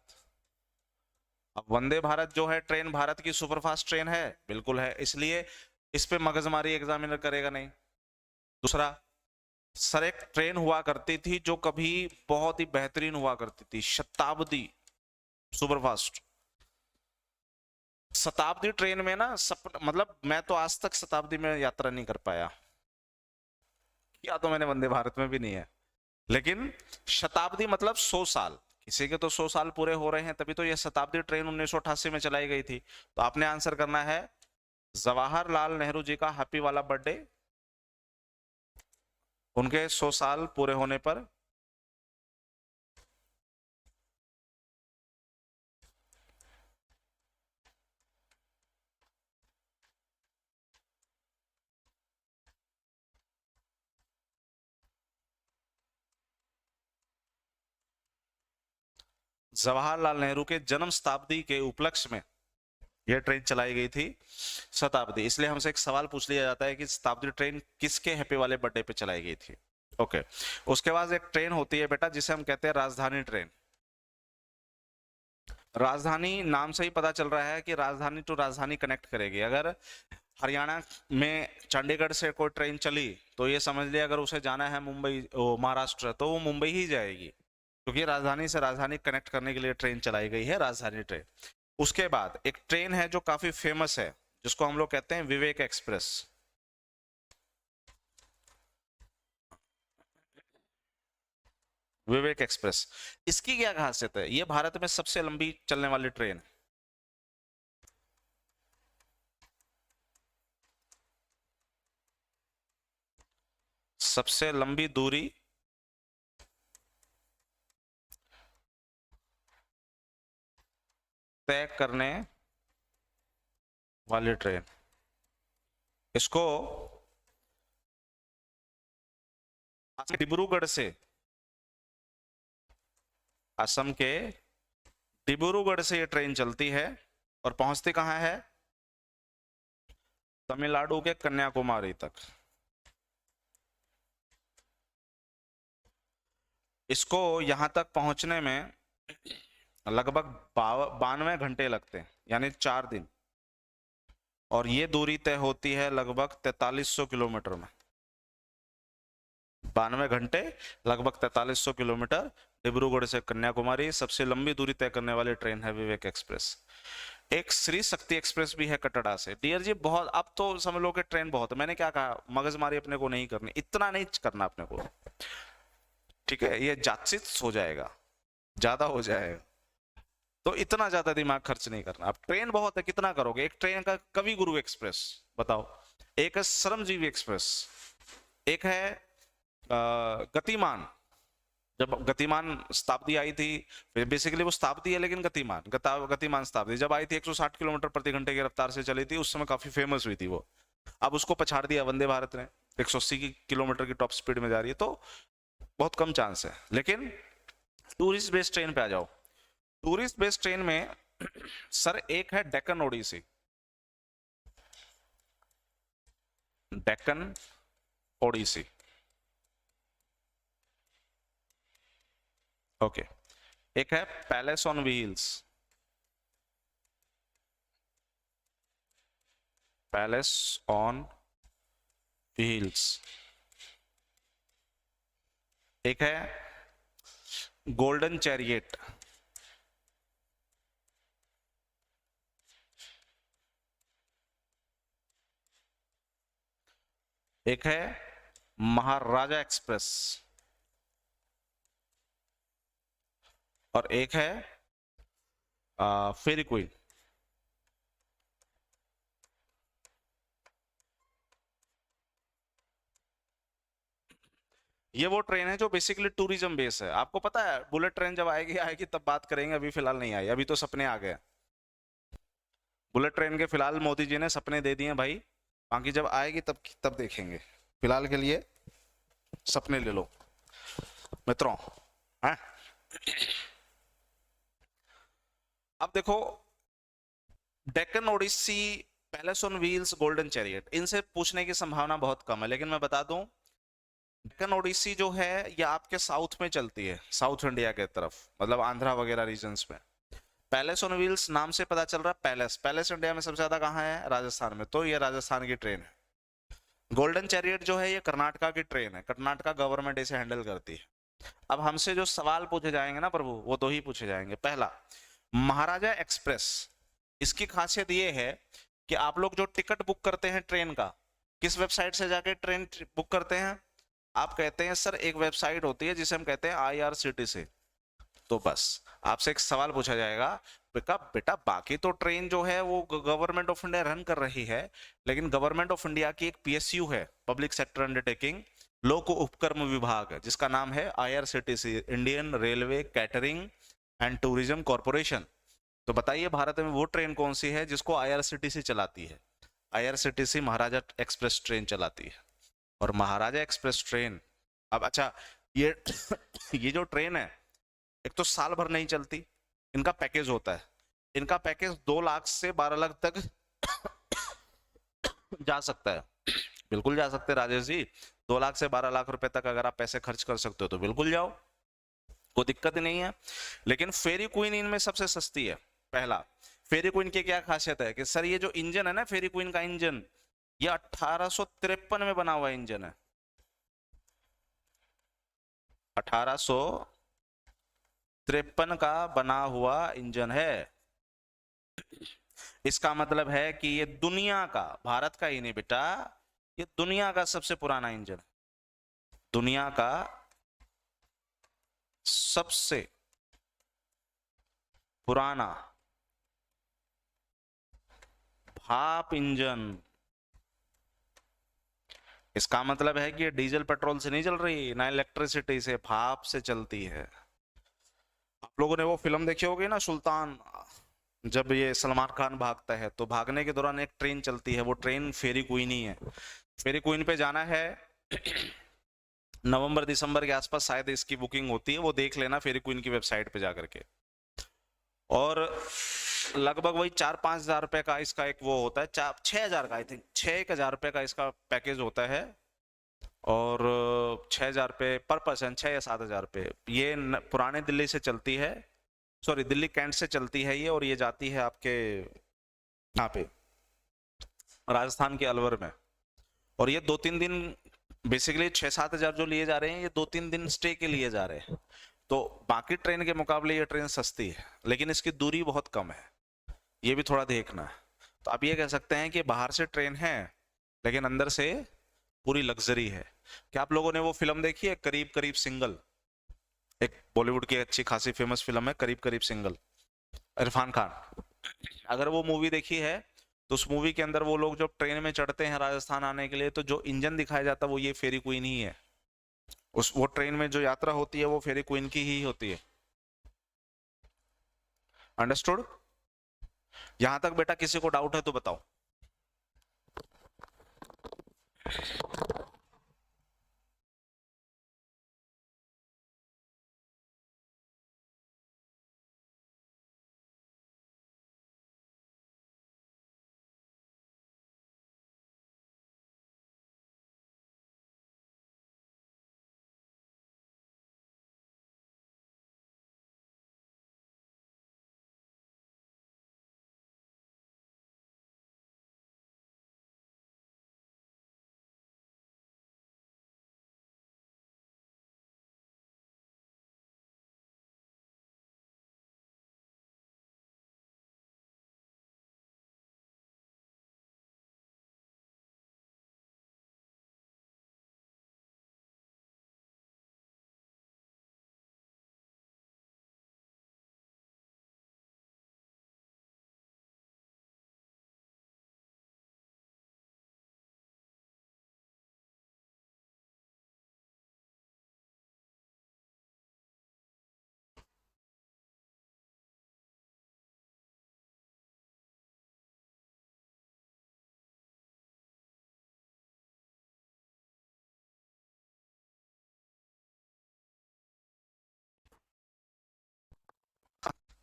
अब वंदे भारत जो है ट्रेन भारत की सुपरफास्ट ट्रेन है, बिल्कुल है, इसलिए इस पे मगजमारी एग्जामिनर करेगा नहीं। दूसरा, सर एक ट्रेन हुआ करती थी जो कभी बहुत ही बेहतरीन हुआ करती थी, शताब्दी सुपरफास्ट। शताब्दी ट्रेन में ना मतलब मैं तो आज तक शताब्दी में यात्रा नहीं कर पाया, या तो मैंने वंदे भारत में भी नहीं है, लेकिन शताब्दी मतलब 100 साल, किसी के तो 100 साल पूरे हो रहे हैं, तभी तो ये शताब्दी ट्रेन 1988 में चलाई गई थी। तो आपने आंसर करना है जवाहरलाल नेहरू जी का हैप्पी वाला बर्थडे उनके 100 साल पूरे होने पर जवाहरलाल नेहरू के जन्म शताब्दी के उपलक्ष्य में यह ट्रेन चलाई गई थी। शताब्दी, इसलिए हमसे एक सवाल पूछ लिया जाता है कि शताब्दी ट्रेन किसके हैप्पी वाले बर्थडे पे चलाई गई थी। ओके, उसके बाद एक ट्रेन होती है बेटा जिसे हम कहते हैं राजधानी ट्रेन। राजधानी नाम से ही पता चल रहा है कि राजधानी टू राजधानी कनेक्ट करेगी। अगर हरियाणा में चंडीगढ़ से कोई ट्रेन चली तो ये समझ लिया अगर उसे जाना है मुंबई महाराष्ट्र तो वो मुंबई ही जाएगी, क्योंकि राजधानी से राजधानी कनेक्ट करने के लिए ट्रेन चलाई गई है, राजधानी ट्रेन। उसके बाद एक ट्रेन है जो काफी फेमस है जिसको हम लोग कहते हैं विवेक एक्सप्रेस। विवेक एक्सप्रेस, इसकी क्या खासियत है? ये भारत में सबसे लंबी चलने वाली ट्रेन। सबसे लंबी दूरी तय करने वाली ट्रेन। इसको डिब्रूगढ़ से, असम के डिब्रूगढ़ से ये ट्रेन चलती है और पहुंचती कहां है? तमिलनाडु के कन्याकुमारी तक। इसको यहां तक पहुंचने में लगभग 92 घंटे लगते हैं, यानी 4 दिन। और ये दूरी तय होती है लगभग 4300 किलोमीटर में। 92 घंटे, लगभग 4300 किलोमीटर। डिब्रूगढ़ से कन्याकुमारी सबसे लंबी दूरी तय करने वाली ट्रेन है विवेक एक्सप्रेस। एक श्री शक्ति एक्सप्रेस भी है कटरा से। डियर जी, बहुत अब तो समझ लो कि ट्रेन बहुत है। मैंने क्या कहा, मगजमारी अपने को नहीं करनी, इतना नहीं करना अपने को, ठीक है? ये जाचित हो जाएगा, ज्यादा हो जाएगा, तो इतना ज्यादा दिमाग खर्च नहीं करना। अब ट्रेन बहुत है, कितना करोगे? एक ट्रेन का कवि गुरु एक्सप्रेस बताओ, एक है श्रमजीवी एक्सप्रेस, एक है गतिमान। जब गतिमान शताब्दी आई थी, बेसिकली वो शताब्दी है लेकिन गतिमान, गतिमान शताब्दी जब आई थी 160 किलोमीटर प्रति घंटे की रफ्तार से चली थी, उस समय काफी फेमस हुई थी वो। अब उसको पछाड़ दिया वंदे भारत ने, 180 किलोमीटर की टॉप स्पीड में जा रही है, तो बहुत कम चांस है। लेकिन टूरिस्ट बेस्ड ट्रेन पे आ जाओ। टूरिस्ट बेस्ड ट्रेन में सर एक है डेक्कन ओडिसी। डेक्कन ओडिसी, ओके। एक है palace on wheels. Palace on wheels. एक है गोल्डन चैरियट। एक है महाराजा एक्सप्रेस। और एक है फेरी क्वीन। ये वो ट्रेन है जो बेसिकली टूरिज्म बेस है। आपको पता है बुलेट ट्रेन जब आएगी आएगी तब बात करेंगे, अभी फिलहाल नहीं आई, अभी तो सपने आ गए। बुलेट ट्रेन के फिलहाल मोदी जी ने सपने दे दिए भाई, बाकी जब आएगी तब तब देखेंगे। फिलहाल के लिए सपने ले लो मित्रों, हैं? अब देखो, Deccan Odyssey, Palace on Wheels, Golden Chariot, इनसे पूछने की संभावना बहुत कम है। लेकिन मैं बता दूं, डेक्कन ओडिसी जो है ये आपके साउथ में चलती है, साउथ इंडिया के तरफ, मतलब आंध्रा वगैरह रीजन्स में। पैलेस ऑन व्हील्स नाम से पता चल रहा है, पैलेस पैलेस इंडिया में सबसे ज्यादा कहाँ है? राजस्थान में, तो ये राजस्थान की ट्रेन है। गोल्डन चैरियट जो है ये कर्नाटका की ट्रेन है, कर्नाटका गवर्नमेंट इसे हैंडल करती है। अब हमसे जो सवाल पूछे जाएंगे ना प्रभु, वो दो ही पूछे जाएंगे। पहला, महाराजा एक्सप्रेस, इसकी खासियत ये है कि आप लोग जो टिकट बुक करते हैं ट्रेन का, किस वेबसाइट से जाके ट्रेन बुक करते हैं? आप कहते हैं सर एक वेबसाइट होती है जिसे हम कहते हैं IRCTC। तो बस आपसे एक सवाल पूछा जाएगा, बेटा बेटा बाकी तो ट्रेन जो है वो गवर्नमेंट ऑफ इंडिया रन कर रही है, लेकिन गवर्नमेंट ऑफ इंडिया की एक PSU है, पब्लिक सेक्टर अंडरटेकिंग, लोक उपक्रम विभाग, जिसका नाम है IRCTC, Indian railway catering and tourism corporation. तो बताइए भारत में वो ट्रेन कौन सी है जिसको आईआरसीटीसी चलाती है? आईआरसीटीसी महाराजा एक्सप्रेस ट्रेन चलाती है। और महाराजा एक्सप्रेस ट्रेन, अब अच्छा, ये ये जो ट्रेन है, एक तो साल भर नहीं चलती, इनका पैकेज होता है। इनका पैकेज 2 लाख से 12 लाख तक जा सकता है। बिल्कुल जा सकते हैं राजेश जी, 2 लाख से 12 लाख रुपए तक अगर आप पैसे खर्च कर सकते हो तो बिल्कुल जाओ, कोई दिक्कत नहीं है। लेकिन फेरी क्वीन इनमें सबसे सस्ती है। पहला, फेरी क्वीन की क्या खासियत है कि सर ये जो इंजन है ना, फेरी क्वीन का इंजन, ये 1853 में बना हुआ इंजन है। 1853 का बना हुआ इंजन है। इसका मतलब है कि ये दुनिया का, भारत का ही नहीं बेटा, ये दुनिया का सबसे पुराना इंजन है। दुनिया का सबसे पुराना भाप इंजन। इसका मतलब है कि ये डीजल पेट्रोल से नहीं चल रही, ना इलेक्ट्रिसिटी से, भाप से चलती है। आप लोगों ने वो फिल्म देखी होगी ना सुल्तान, जब ये सलमान खान भागता है तो भागने के दौरान एक ट्रेन चलती है, वो ट्रेन फेरी क्वीन ही है। फेरी क्वीन पे जाना है नवंबर दिसंबर के आसपास शायद इसकी बुकिंग होती है, वो देख लेना फेरी क्वीन की वेबसाइट पे जाकर के। और लगभग वही 4-5 हजार रुपए का इसका एक वो होता है, 6 हजार का, आई थिंक 6-1 हजार रुपए का इसका पैकेज होता है। और 6 हजार रुपये पर पर्सन, 6 या 7 हजार रुपये। ये पुराने दिल्ली से चलती है, सॉरी दिल्ली कैंट से चलती है ये, और ये जाती है आपके यहाँ पे राजस्थान के अलवर में। और ये 2-3 दिन, बेसिकली 6-7 हजार जो लिए जा रहे हैं, ये 2-3 दिन स्टे के लिए जा रहे हैं। तो बाकी ट्रेन के मुकाबले ये ट्रेन सस्ती है, लेकिन इसकी दूरी बहुत कम है, ये भी थोड़ा देखना है। तो आप ये कह सकते हैं कि बाहर से ट्रेन है लेकिन अंदर से पूरी लग्जरी है। क्या आप लोगों ने वो फिल्म देखी है करीब करीब सिंगल? एक बॉलीवुड की अच्छी खासी फेमस फिल्म है करीब करीब सिंगल, इरफान खान। अगर वो मूवी देखी है तो उस मूवी के अंदर वो लोग जब ट्रेन में चढ़ते हैं राजस्थान आने के लिए, तो जो इंजन दिखाया जाता है वो ये फेरी क्वीन ही है। वो ट्रेन में जो यात्रा होती है वो फेरी क्वीन की ही होती है। अंडरस्टूड? यहां तक बेटा किसी को डाउट है तो बताओ।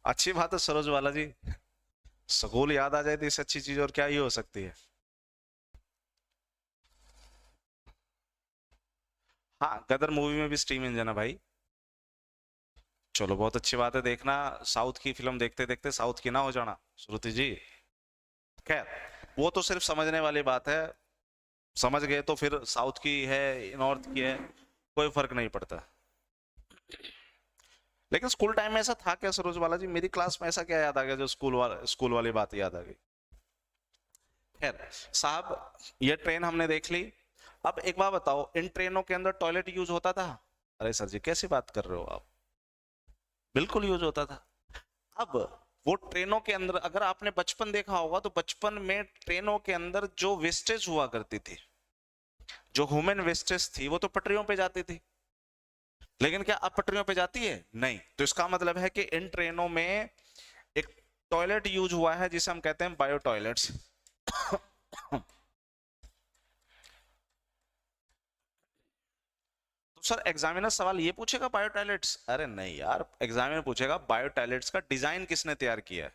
अच्छी बात है सरोज वाला जी, स्कूल याद आ जाए तो इससे अच्छी चीज और क्या ही हो सकती है। हाँ, गदर मूवी में भी स्टीम इंजन है भाई। चलो बहुत अच्छी बात है, देखना साउथ की फिल्म देखते देखते साउथ की ना हो जाना श्रुति जी। खैर, वो तो सिर्फ समझने वाली बात है, समझ गए तो फिर साउथ की है नॉर्थ की है कोई फर्क नहीं पड़ता। लेकिन स्कूल टाइम में ऐसा था क्या सरोज बाला जी? मेरी क्लास में ऐसा क्या याद आ गया जो स्कूल वाली बात याद आ गई? खैर साहब, ये ट्रेन हमने देख ली। अब एक बात बताओ, इन ट्रेनों के अंदर टॉयलेट यूज होता था? अरे सर जी कैसी बात कर रहे हो आप, बिल्कुल यूज होता था। अब वो ट्रेनों के अंदर, अगर आपने बचपन देखा होगा तो बचपन में ट्रेनों के अंदर जो वेस्टेज हुआ करती थी, जो ह्यूमन वेस्टेज थी वो तो पटरियों पे जाती थी, लेकिन क्या अब पटरियों पे जाती है? नहीं। तो इसका मतलब है कि इन ट्रेनों में एक टॉयलेट यूज हुआ है जिसे हम कहते हैं बायो टॉयलेट्स। तो सर एग्जामिनर सवाल ये पूछेगा बायो टॉयलेट्स? अरे नहीं यार, एग्जामिनर पूछेगा बायो टॉयलेट्स का डिजाइन किसने तैयार किया है।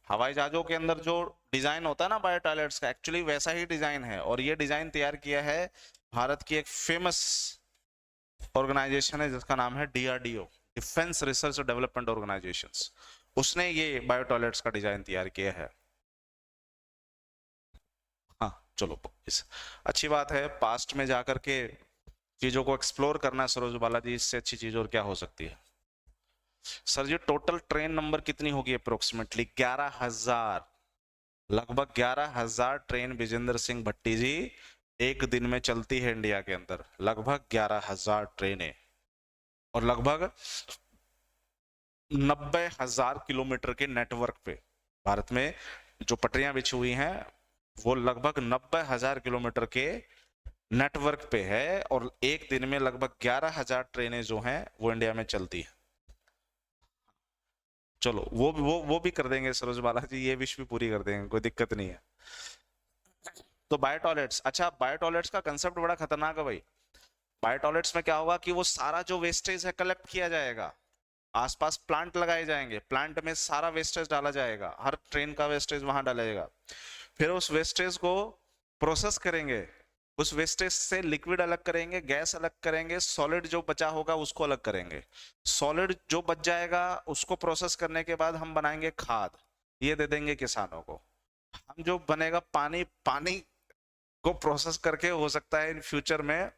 हवाई जहाजों के अंदर जो डिजाइन होता है ना बायो टॉयलेट्स का, एक्चुअली वैसा ही डिजाइन है, और ये डिजाइन तैयार किया है भारत की एक फेमस ऑर्गेनाइजेशन है जिसका नाम है DRDO, defence research development organisation. उसने ये बायो टॉयलेट्स का डिजाइन तैयार किया है। हाँ चलो, इस अच्छी बात है, पास्ट में जाकर के चीजों को एक्सप्लोर करना है सरोज बालाजी, इससे अच्छी चीज और क्या हो सकती है। सर जी टोटल ट्रेन नंबर कितनी होगी अप्रोक्सीमेटली? 11,000, लगभग 11,000 ट्रेन विजेंद्र सिंह भट्टी जी एक दिन में चलती है इंडिया के अंदर, लगभग 11,000 ट्रेनें, और लगभग 90,000 किलोमीटर के नेटवर्क पे। भारत में जो पटरियां बिछी हुई हैं वो लगभग 90,000 किलोमीटर के नेटवर्क पे है, और एक दिन में लगभग 11,000 ट्रेनें जो हैं वो इंडिया में चलती है। चलो वो भी कर देंगे सरोज बालाजी, ये विश भी पूरी कर देंगे, कोई दिक्कत नहीं है। तो बायो टॉयलेट्स, अच्छा बायो टॉयलेट्स का कंसेप्ट बड़ा खतरनाक है भाई। बायो टॉयलेट्स में क्या होगा कि वो सारा जो वेस्टेज है कलेक्ट किया जाएगा, आसपास प्लांट लगाए जाएंगे, प्लांट में सारा वेस्टेज डाला जाएगा, हर ट्रेन का वेस्टेज वहां डाला जाएगा, फिर उस वेस्टेज को प्रोसेस करेंगे, उस वेस्टेज से लिक्विड अलग करेंगे, गैस अलग करेंगे, सॉलिड जो बचा होगा उसको अलग करेंगे, सॉलिड जो बच जाएगा उसको प्रोसेस करने के बाद हम बनाएंगे खाद, ये दे देंगे किसानों को। हम जो बनेगा पानी, पानी को प्रोसेस करके हो सकता है इन फ्यूचर में,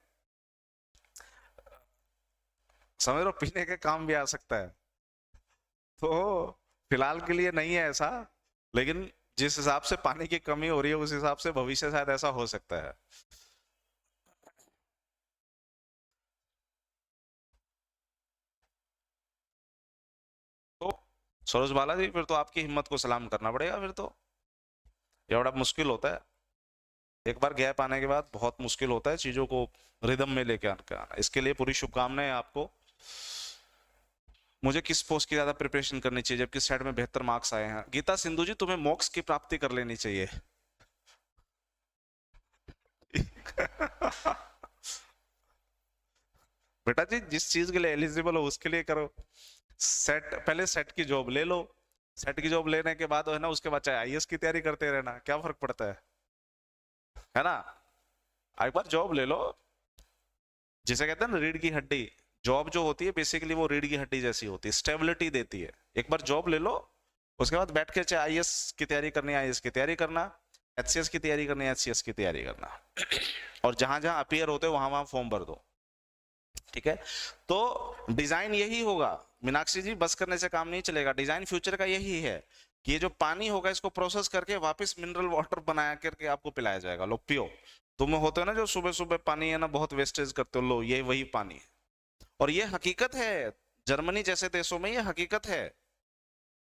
समझ लो, पीने के काम भी आ सकता है। तो फिलहाल के लिए नहीं है ऐसा, लेकिन जिस हिसाब से पानी की कमी हो रही है उस हिसाब से भविष्य शायद ऐसा हो सकता है। तो सरोज बालाजी फिर तो आपकी हिम्मत को सलाम करना पड़ेगा, फिर तो ये बड़ा मुश्किल होता है, एक बार गैप आने के बाद बहुत मुश्किल होता है चीजों को रिदम में लेके आना। इसके लिए पूरी शुभकामनाएं आपको। मुझे किस पोस्ट की ज्यादा प्रिपरेशन करनी चाहिए जबकि सेट में 72 मार्क्स आए हैं? गीता सिंधु जी तुम्हें मोक्ष की प्राप्ति कर लेनी चाहिए। बेटा जी जिस चीज के लिए एलिजिबल हो उसके लिए करो। सेट, पहले सेट की जॉब ले लो, सेट की जॉब लेने के बाद है ना, उसके बाद चाहे आईएएस की तैयारी करते रहना, क्या फर्क पड़ता है ना। एक बार जॉब ले लो, जिसे कहते हैं ना रीढ़ की हड्डी, जॉब जो होती है बेसिकली वो रीढ़ की हड्डी जैसी होती है, स्टेबिलिटी देती है। एक बार जॉब ले लो, उसके बाद बैठ के चाहे आईएएस की तैयारी करनी है आईएएस की तैयारी करना, एचसीएस की तैयारी करनी है एचसीएस की तैयारी करना, और जहां जहां अपीयर होते हो वहां वहां फॉर्म भर दो। ठीक है, तो डिजाइन यही होगा मीनाक्षी जी, बस करने से काम नहीं चलेगा, डिजाइन फ्यूचर का यही है कि ये जो पानी होगा इसको प्रोसेस करके वापस मिनरल वाटर बनाया करके आपको पिलाया जाएगा, लो पियो। तुम होते हो ना जो सुबह सुबह पानी है ना बहुत वेस्टेज करते हो, लो ये वही पानी है, और ये हकीकत है, जर्मनी जैसे देशों में ये हकीकत है,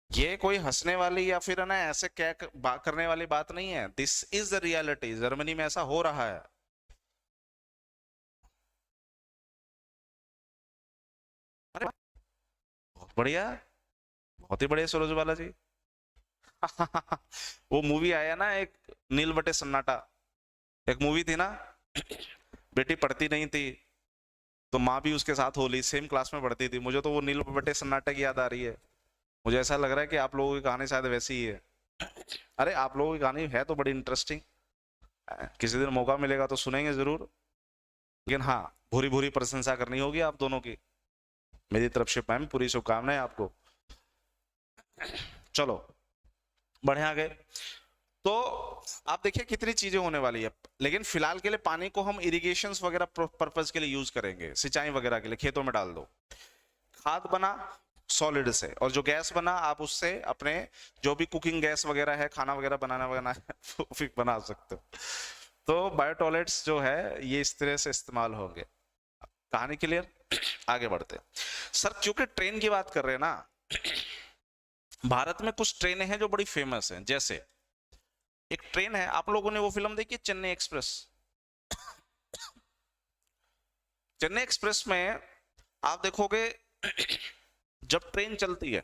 ये कोई हंसने वाली या फिर है ना ऐसे क्या करने वाली बात नहीं है, this is the reality, Germany में ऐसा हो रहा है। अरे बहुत बढ़िया, बहुत ही बढ़िया सरोज बाला जी। वो मूवी आया ना एक, नील बटे सन्नाटा, एक मूवी थी ना, बेटी पढ़ती नहीं थी तो माँ भी उसके साथ होली, सेम क्लास में पढ़ती थी, मुझे तो वो नील बटे सन्नाटा की याद आ रही है। मुझे ऐसा लग रहा है कि आप लोगों की कहानी शायद वैसी ही है। अरे आप लोगों की कहानी है तो बड़ी इंटरेस्टिंग, किसी दिन मौका मिलेगा तो सुनेंगे जरूर, लेकिन हाँ भूरी भूरी प्रशंसा करनी होगी आप दोनों की, मेरी तरफ से मैम पूरी शुभकामनाएं आपको। चलो बढ़े आगे। तो आप देखिए कितनी चीजें होने वाली है, लेकिन फिलहाल के लिए पानी को हम इरिगेशन वगैरह पर्पज के लिए यूज करेंगे, सिंचाई वगैरह के लिए खेतों में डाल दो, खाद बना सॉलिड से, और जो गैस बना आप उससे अपने जो भी कुकिंग गैस वगैरह है, खाना वगैरह बनाना वगैरह है वो भी बना सकते हो। तो बायो टॉयलेट्स जो है ये इस तरह से इस्तेमाल होंगे। कहानी क्लियर? आगे बढ़ते सर, क्योंकि ट्रेन की बात कर रहे हैं ना, भारत में कुछ ट्रेनें हैं जो बड़ी फेमस हैं, जैसे एक ट्रेन है, आप लोगों ने वो फिल्म देखी चेन्नई एक्सप्रेस? चेन्नई एक्सप्रेस में आप देखोगे जब ट्रेन चलती है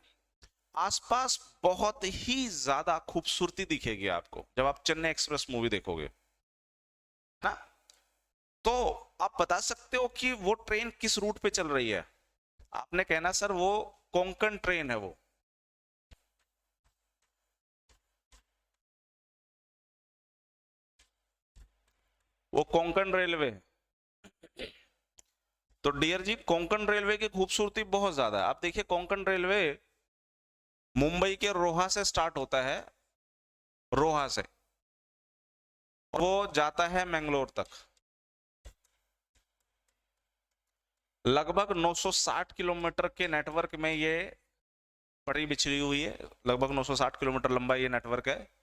आसपास बहुत ही ज्यादा खूबसूरती दिखेगी आपको जब आप चेन्नई एक्सप्रेस मूवी देखोगे ना। तो आप बता सकते हो कि वो ट्रेन किस रूट पे चल रही है? आपने कहना सर वो कोंकण ट्रेन है वो कोंकण रेलवे है। तो डियर जी कोंकण रेलवे की खूबसूरती बहुत ज्यादा है। आप देखिए कोंकण रेलवे मुंबई के रोहा से स्टार्ट होता है, रोहा से वो जाता है मैंगलोर तक। लगभग 960 किलोमीटर के नेटवर्क में ये पड़ी बिछड़ी हुई है। लगभग 960 किलोमीटर लंबा ये नेटवर्क है।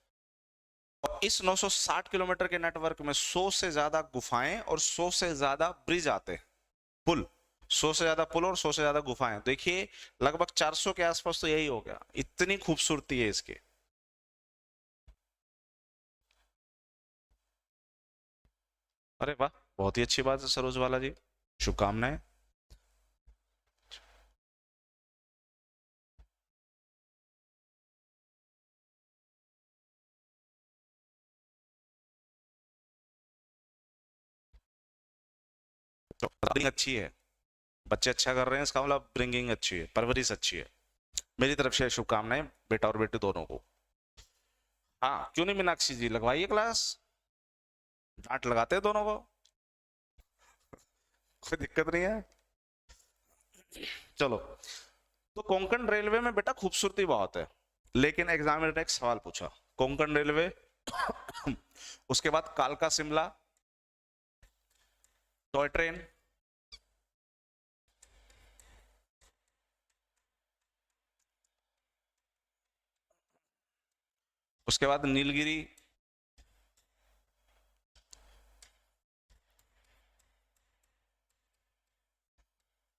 और इस 960 किलोमीटर के नेटवर्क में 100 से ज्यादा गुफाएं और 100 से ज्यादा ब्रिज आते हैं, पुल। 100 से ज्यादा पुल और 100 से ज्यादा गुफाएं। देखिए लगभग 400 के आसपास तो यही हो गया, इतनी खूबसूरती है इसकी। अरे वाह, बहुत ही अच्छी बात है सरोज बाला जी, शुभकामनाएं। तो ब्रिंग अच्छी है, बच्चे अच्छा कर रहे हैं, इसका मतलब ब्रिंगिंग अच्छी है, परवरिश अच्छी है। मेरी तरफ से शुभकामनाएं बेटा और बेटी दोनों को। हाँ क्यों नहीं मीनाक्षी जी, लगवाइए क्लास, डांट लगाते हैं दोनों को, कोई दिक्कत नहीं है। चलो, तो कोंकण रेलवे में बेटा खूबसूरती बहुत है, लेकिन एग्जामिनर ने एक सवाल पूछा, कोंकण रेलवे उसके बाद कालका शिमला टॉय ट्रेन, उसके बाद नीलगिरी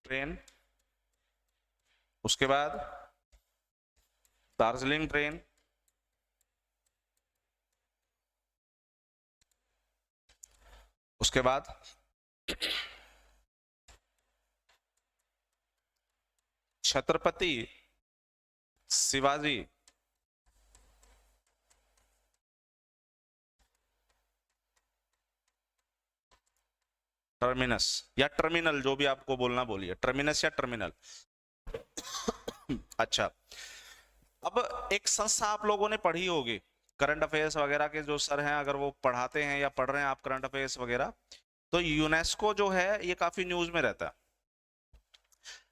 ट्रेन, उसके बाद दार्जिलिंग ट्रेन, उसके बाद छत्रपति शिवाजी टर्मिनस या टर्मिनल, जो भी आपको बोलना बोलिए, टर्मिनस या टर्मिनल। अच्छा, अब एक संस्था आप लोगों ने पढ़ी होगी, करंट अफेयर्स वगैरह के जो सर हैं अगर वो पढ़ाते हैं या पढ़ रहे हैं आप करंट अफेयर्स वगैरह, तो यूनेस्को जो है ये काफी न्यूज में रहता है।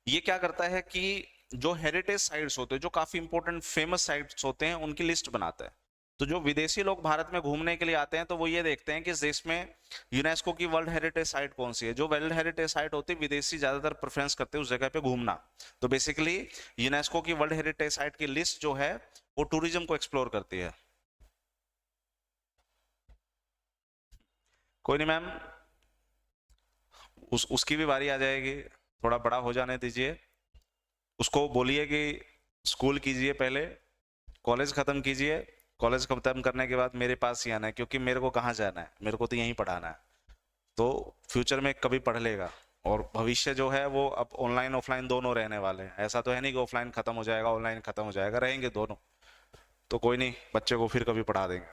ये क्या करता है कि जो हेरिटेज साइट्स होते हैं, जो काफी इंपॉर्टेंट फेमस साइट्स होते हैं, उनकी लिस्ट बनाता है। तो जो विदेशी लोग भारत में घूमने के लिए आते हैं तो वो ये देखते हैं कि इस देश में यूनेस्को की वर्ल्ड हेरिटेज साइट कौन सी है। जो वर्ल्ड हेरिटेज साइट होती है विदेशी ज्यादातर प्रेफरेंस करते हैं उस जगह पे घूमना। तो बेसिकली यूनेस्को की वर्ल्ड हेरिटेज साइट की लिस्ट जो है वो टूरिज्म को एक्सप्लोर करती है। कोई नहीं मैम, उसकी भी बारी आ जाएगी, थोड़ा बड़ा हो जाने दीजिए उसको। बोलिए कि स्कूल कीजिए पहले, कॉलेज खत्म कीजिए, कॉलेज खत्म करने के बाद मेरे पास ही आना है, क्योंकि मेरे को कहाँ जाना है, मेरे को तो यहीं पढ़ाना है। तो फ्यूचर में कभी पढ़ लेगा। और भविष्य जो है वो अब ऑनलाइन ऑफलाइन दोनों रहने वाले हैं, ऐसा तो है नहीं कि ऑफलाइन खत्म हो जाएगा ऑनलाइन खत्म हो जाएगा, रहेंगे दोनों। तो कोई नहीं, बच्चे को फिर कभी पढ़ा देंगे।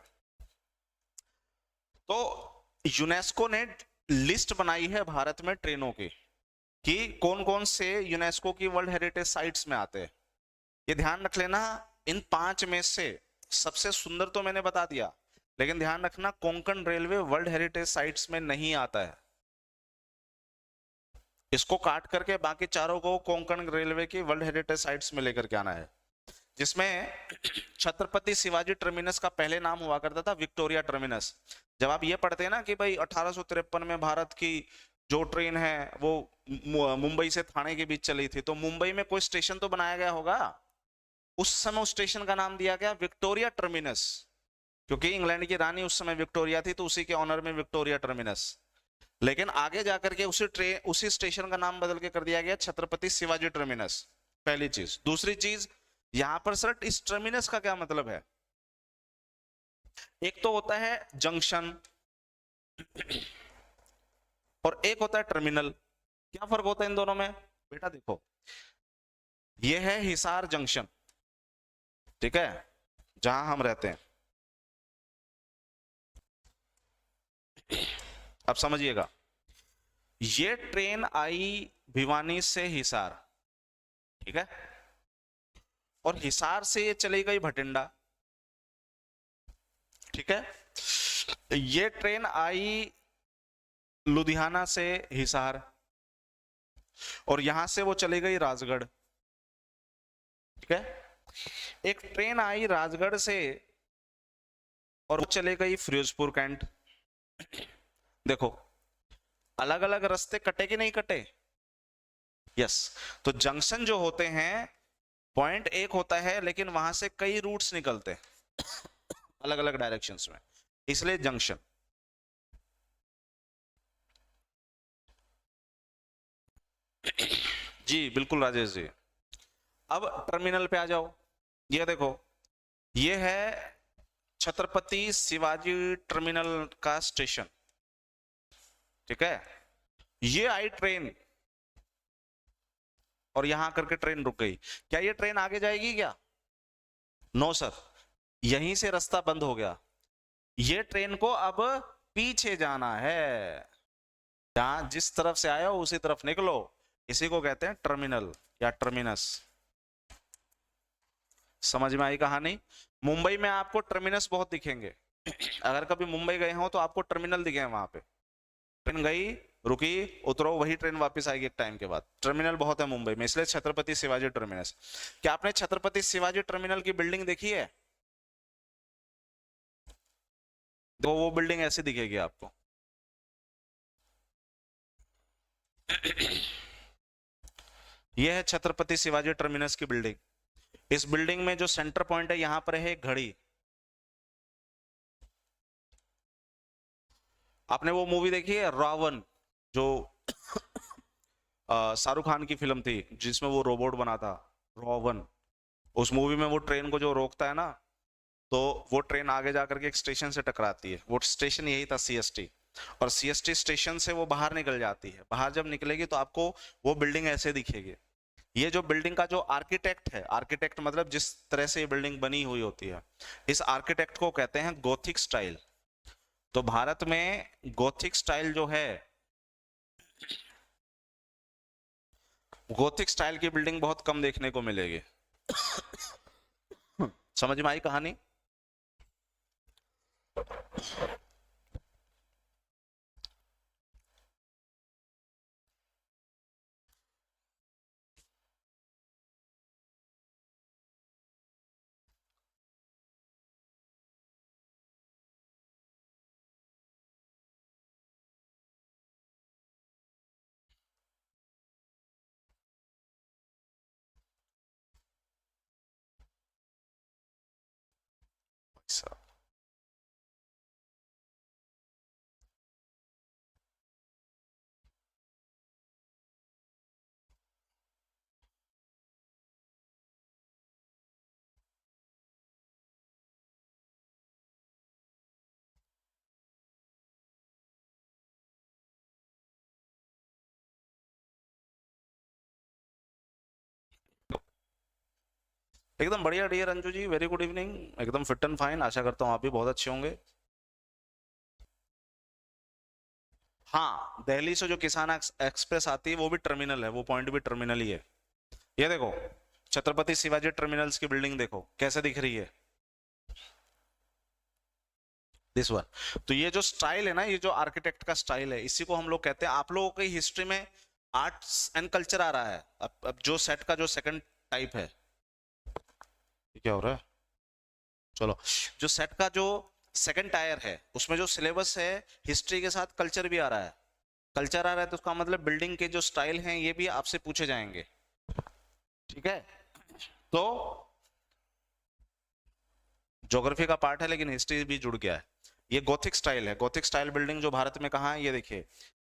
तो यूनेस्को ने लिस्ट बनाई है भारत में ट्रेनों की कि कौन कौन से यूनेस्को की वर्ल्ड हेरिटेज साइट्स में आते हैं। ये ध्यान रख लेना, इन 5 में से सबसे सुंदर तो मैंने बता दिया, लेकिन ध्यान रखना Konkan railway world heritage sites में नहीं आता है। इसको काट करके बाकी चारों को कोंकण रेलवे की वर्ल्ड हेरिटेज साइट्स में लेकर के आना है, जिसमें छत्रपति शिवाजी टर्मिनस का पहले नाम हुआ करता था विक्टोरिया टर्मिनस। जब आप ये पढ़ते हैं ना कि भाई 1853 में भारत की जो ट्रेन है वो मुंबई से थाने के बीच चली थी, तो मुंबई में कोई स्टेशन तो बनाया गया होगा। उस समय उस स्टेशन का नाम दिया गया विक्टोरिया टर्मिनस, क्योंकि इंग्लैंड की रानी उस समय विक्टोरिया थी, तो उसी के ऑनर में विक्टोरिया टर्मिनस। लेकिन आगे जाकर के उसी स्टेशन का नाम बदल के कर दिया गया छत्रपति शिवाजी टर्मिनस। पहली चीज। दूसरी चीज, यहां पर सर इस टर्मिनस का क्या मतलब है? एक तो होता है जंक्शन और एक होता है टर्मिनल। क्या फर्क होता है इन दोनों में? बेटा देखो, ये है हिसार जंक्शन, ठीक है, जहां हम रहते हैं। अब समझिएगा, ये ट्रेन आई भिवानी से हिसार, ठीक है, और हिसार से ये चली गई भटिंडा, ठीक है। ये ट्रेन आई लुधियाना से हिसार, और यहां से वो चली गई राजगढ़, ठीक है। एक ट्रेन आई राजगढ़ से और वो चले गई फिरोजपुर कैंट। देखो, अलग अलग रास्ते कटे कि नहीं कटे? यस। तो जंक्शन जो होते हैं, पॉइंट एक होता है लेकिन वहां से कई रूट्स निकलते हैं अलग अलग डायरेक्शंस में, इसलिए जंक्शन। जी बिल्कुल राजेश जी। अब टर्मिनल पे आ जाओ, ये देखो, ये है छत्रपति शिवाजी टर्मिनल का स्टेशन, ठीक है। ये आई ट्रेन और यहां करके ट्रेन रुक गई। क्या ये ट्रेन आगे जाएगी क्या? नो सर, यहीं से रास्ता बंद हो गया। ये ट्रेन को अब पीछे जाना है, जहां जिस तरफ से आया हो उसी तरफ निकलो। इसी को कहते हैं टर्मिनल या टर्मिनस। समझ में आई कहानी? मुंबई में आपको टर्मिनस बहुत दिखेंगे अगर कभी मुंबई गए हो तो आपको टर्मिनल दिखे वहां पे, ट्रेन गई, रुकी, उतरो, वही ट्रेन वापस आएगी एक टाइम के बाद। टर्मिनल बहुत है मुंबई में, इसलिए छत्रपति शिवाजी टर्मिनस। क्या आपने छत्रपति शिवाजी टर्मिनल की बिल्डिंग देखी है? तो वो बिल्डिंग ऐसे दिखेगी आपको ये है छत्रपति शिवाजी टर्मिनस की बिल्डिंग। इस बिल्डिंग में जो सेंटर पॉइंट है, यहां पर है घड़ी। आपने वो मूवी देखी है रावण, जो शाहरुख खान की फिल्म थी जिसमें वो रोबोट बना था, रावण। उस मूवी में वो ट्रेन को जो रोकता है ना, तो वो ट्रेन आगे जाकर के एक स्टेशन से टकराती है। वो स्टेशन यही था, सीएसटी। और सीएसटी स्टेशन से वो बाहर निकल जाती है। बाहर जब निकलेगी तो आपको वो बिल्डिंग ऐसे दिखेगी। ये जो बिल्डिंग का जो आर्किटेक्ट है, आर्किटेक्ट मतलब जिस तरह से ये बिल्डिंग बनी हुई होती है, इस आर्किटेक्ट को कहते हैं गोथिक स्टाइल। तो भारत में गोथिक स्टाइल जो है, गोथिक स्टाइल की बिल्डिंग बहुत कम देखने को मिलेगी समझ में आई कहानी? अच्छा, एकदम बढ़िया डियर रंजू जी, वेरी गुड इवनिंग, एकदम फिट एंड फाइन। आशा करता हूँ आप भी बहुत अच्छे होंगे। हाँ, दिल्ली से जो किसान एक्सप्रेस आती है वो भी टर्मिनल है, वो पॉइंट भी टर्मिनल ही है। ये देखो, छत्रपति शिवाजी टर्मिनल्स की बिल्डिंग देखो कैसे दिख रही है, दिस वन। तो ये जो स्टाइल है ना, ये जो आर्किटेक्ट का स्टाइल है, इसी को हम लोग कहते हैं। आप लोगों की हिस्ट्री में आर्ट्स एंड कल्चर आ रहा है। अब जो सेट का जो सेकंड टाइप है, ये क्या हो रहा है? चलो, जो सेट का जो सेकंड टायर है, उसमें जो सिलेबस है, हिस्ट्री के साथ कल्चर भी आ रहा है। कल्चर आ रहा है तो उसका मतलब बिल्डिंग के जो स्टाइल हैं ये भी आपसे पूछे जाएंगे, ठीक है। तो ज्योग्राफी का पार्ट है लेकिन हिस्ट्री भी जुड़ गया है। ये गोथिक स्टाइल है। गोथिक स्टाइल बिल्डिंग जो भारत में कहाँ है, ये देखिए,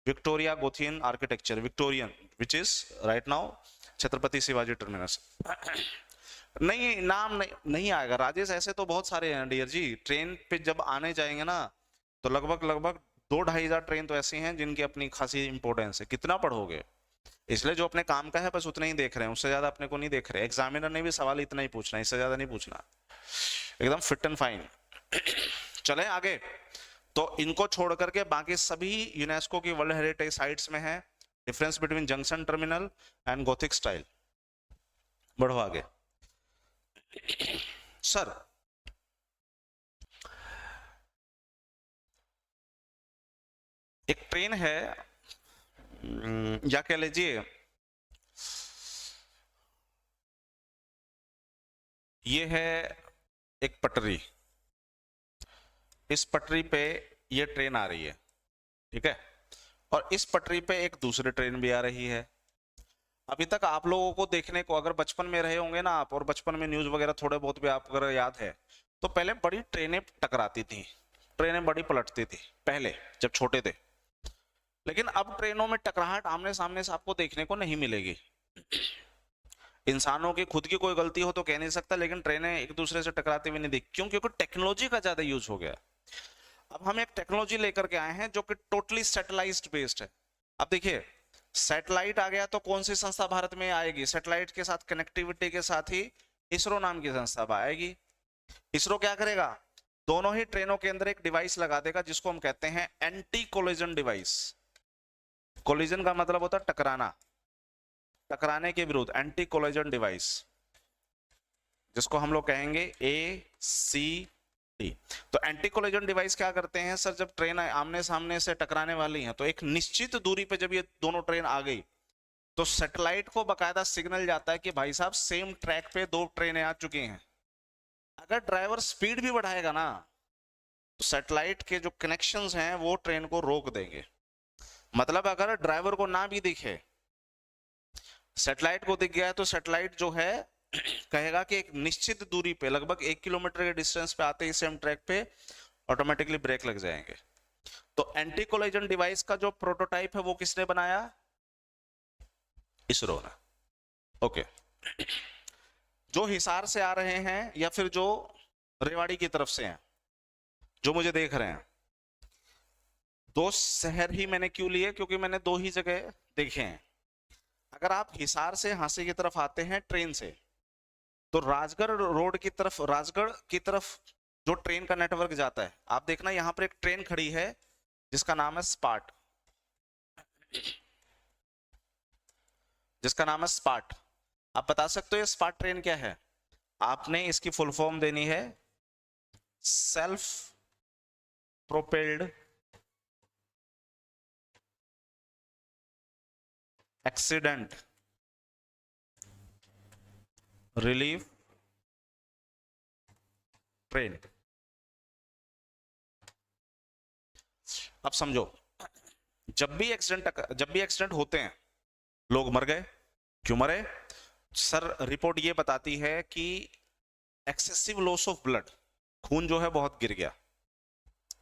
Victoria gothic architecture, Victorian, which is right now Chhatrapati Shivaji terminus. नहीं, नाम नहीं आएगा राजेश, ऐसे तो बहुत सारे हैं डियर जी। ट्रेन पे जब आने जाएंगे ना, तो लगभग लगभग 2-2.5 हजार ट्रेन तो ऐसी हैं जिनकी अपनी खासी इंपॉर्टेंस है। कितना पढ़ोगे? इसलिए जो अपने काम का है बस उतना ही देख रहे हैं, उससे ज्यादा अपने को नहीं देख रहे। एग्जामिनर ने भी सवाल इतना ही पूछना है, इससे ज्यादा नहीं पूछना, एकदम फिट एंड फाइन। चले आगे। तो इनको छोड़ करके बाकी सभी यूनेस्को की वर्ल्ड हेरिटेज साइट्स में है। Difference between junction terminal and Gothic style. बढ़ो आगे। सर एक ट्रेन है, या कह लीजिए ये है एक पटरी, इस पटरी पे ये ट्रेन आ रही है, ठीक है, और इस पटरी पे एक दूसरी ट्रेन भी आ रही है। अभी तक आप लोगों को देखने को, अगर बचपन में रहे होंगे ना आप, और बचपन में न्यूज वगैरह थोड़े बहुत भी आपको अगर याद है, तो पहले बड़ी ट्रेनें टकराती थी, ट्रेनें बड़ी पलटती थी पहले जब छोटे थे। लेकिन अब ट्रेनों में टकराहट आमने सामने से आपको देखने को नहीं मिलेगी। इंसानों की खुद की कोई गलती हो तो कह नहीं सकता, लेकिन ट्रेनें एक दूसरे से टकराती हुई नहीं दिख, क्यों? क्योंकि टेक्नोलॉजी का ज्यादा यूज हो गया। अब हम एक टेक्नोलॉजी लेकर के आए हैं जो कि टोटली सैटेलाइट बेस्ड है। अब देखिए, सैटेलाइट आ गया तो कौन सी संस्था भारत में आएगी? सैटेलाइट के साथ कनेक्टिविटी के साथ ही इसरो नाम की संस्था आएगी। इसरो क्या करेगा? दोनों ही ट्रेनों के अंदर एक डिवाइस लगा देगा जिसको हम कहते हैं एंटी कोलिजन डिवाइस। कोलिजन का मतलब होता है टकराना, टकराने के विरुद्ध, एंटी कोलिजन डिवाइस, जिसको हम लोग कहेंगे ACD। तो एंटी कोलिजन डिवाइस क्या करते हैं सर? जब ट्रेन आमने सामने से टकराने वाली है तो एक निश्चित दूरी पे जब ये दोनों ट्रेन आ गई तो सैटेलाइट को बकायदा सिग्नल जाता है कि भाई साहब सेम ट्रैक पे दो ट्रेनें आ चुकी हैं। अगर ड्राइवर स्पीड भी बढ़ाएगा ना तो सैटेलाइट के जो कनेक्शंस हैं वो ट्रेन को रोक देंगे। मतलब अगर ड्राइवर को ना भी दिखे, सैटेलाइट को दिख गया है तो सैटेलाइट जो है कहेगा कि एक निश्चित दूरी पे, लगभग 1 किलोमीटर के डिस्टेंस पे आते ही सेम ट्रैक पे ऑटोमेटिकली ब्रेक लग जाएंगे। तो एंटी कोलिजन डिवाइस का जो प्रोटोटाइप है वो किसने बनाया? इसरो ने। ओके। जो हिसार से आ रहे हैं या फिर जो रेवाड़ी की तरफ से हैं, जो मुझे देख रहे हैं, दो शहर ही मैंने क्यों लिए? क्योंकि मैंने दो ही जगह देखे हैं। अगर आप हिसार से हांसी की तरफ आते हैं ट्रेन से, तो राजगढ़ रोड की तरफ, राजगढ़ की तरफ जो ट्रेन का नेटवर्क जाता है, आप देखना यहां पर एक ट्रेन खड़ी है जिसका नाम है स्पार्ट, जिसका नाम है स्पार्ट। आप बता सकते हो ये स्पार्ट ट्रेन क्या है? आपने इसकी फुल फॉर्म देनी है self propelled accident relief train. अब समझो, जब भी एक्सीडेंट होते हैं, लोग मर गए, क्यों मरे? सर रिपोर्ट ये बताती है कि एक्सेसिव लॉस ऑफ ब्लड, खून जो है बहुत गिर गया।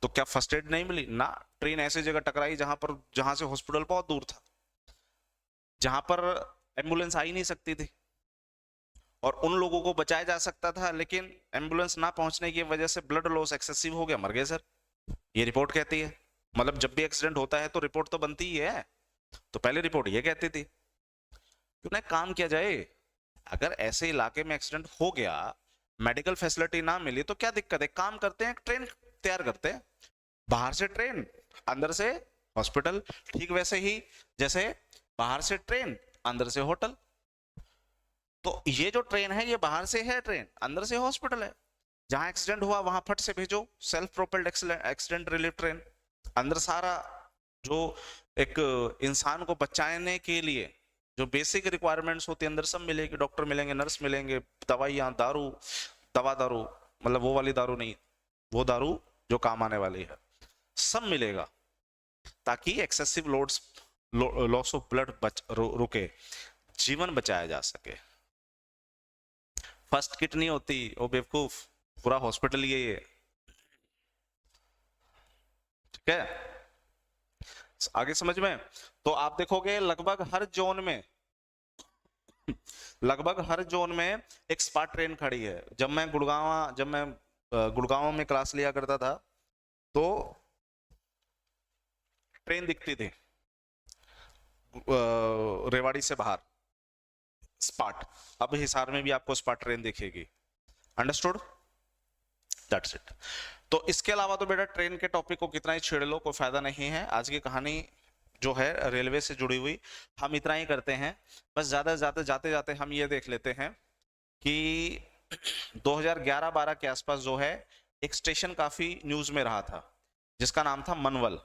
तो क्या फर्स्ट एड नहीं मिली ना? ट्रेन ऐसी जगह टकराई जहां से हॉस्पिटल बहुत दूर था, जहां पर एम्बुलेंस आ ही नहीं सकती थी, और उन लोगों को बचाया जा सकता था, लेकिन एम्बुलेंस ना पहुंचने की वजह से ब्लड लॉस एक्सेसिव हो गया, मर गए सर। ये रिपोर्ट कहती है। मतलब जब भी एक्सीडेंट होता है तो रिपोर्ट तो बनती ही है, तो पहले रिपोर्ट ये कहती थी। क्यों ना काम किया जाए? अगर ऐसे इलाके में एक्सीडेंट हो गया, मेडिकल फैसिलिटी ना मिली तो क्या दिक्कत है? काम करते हैं, ट्रेन तैयार करते हैं, बाहर से ट्रेन, अंदर से हॉस्पिटल। ठीक वैसे ही जैसे बाहर से ट्रेन, अंदर से होटल। तो ये जो ट्रेन है ये बाहर से है ट्रेन, अंदर से हॉस्पिटल है। जहां एक्सीडेंट हुआ वहां फट से भेजो self propelled accident relief train. अंदर सारा जो एक इंसान को बचाने के लिए जो बेसिक रिक्वायरमेंट्स होती है अंदर सब मिलेगी। डॉक्टर मिलेंगे, नर्स मिलेंगे, दवाइयाँ, दारू, दारू, मतलब वो वाली दारू नहीं, वो दारू जो काम आने वाली है, सब मिलेगा, ताकि एक्सेसिव लॉस ऑफ ब्लड रुके, जीवन बचाया जा सके। फर्स्ट किट नहीं होती ओ बेवकूफ, पूरा हॉस्पिटल ये है। ठीक है, आगे समझ में? तो आप देखोगे लगभग हर जोन में एक स्पार्ट ट्रेन खड़ी है। जब मैं गुड़गांव में क्लास लिया करता था तो ट्रेन दिखती थी, रेवाड़ी से बाहर स्पाट। अब हिसार में भी आपको स्पाट ट्रेन दिखेगी। अंडरस्टूड? That's it. तो इसके अलावा तो बेटा ट्रेन के टॉपिक को कितना ही छेड़ लो कोई फायदा नहीं है। आज की कहानी जो है रेलवे से जुड़ी हुई, हम इतना ही करते हैं। बस ज्यादा ज्यादा जाते जाते हम ये देख लेते हैं कि 2011-12 के आसपास जो है एक स्टेशन काफी न्यूज में रहा था जिसका नाम था मनवल।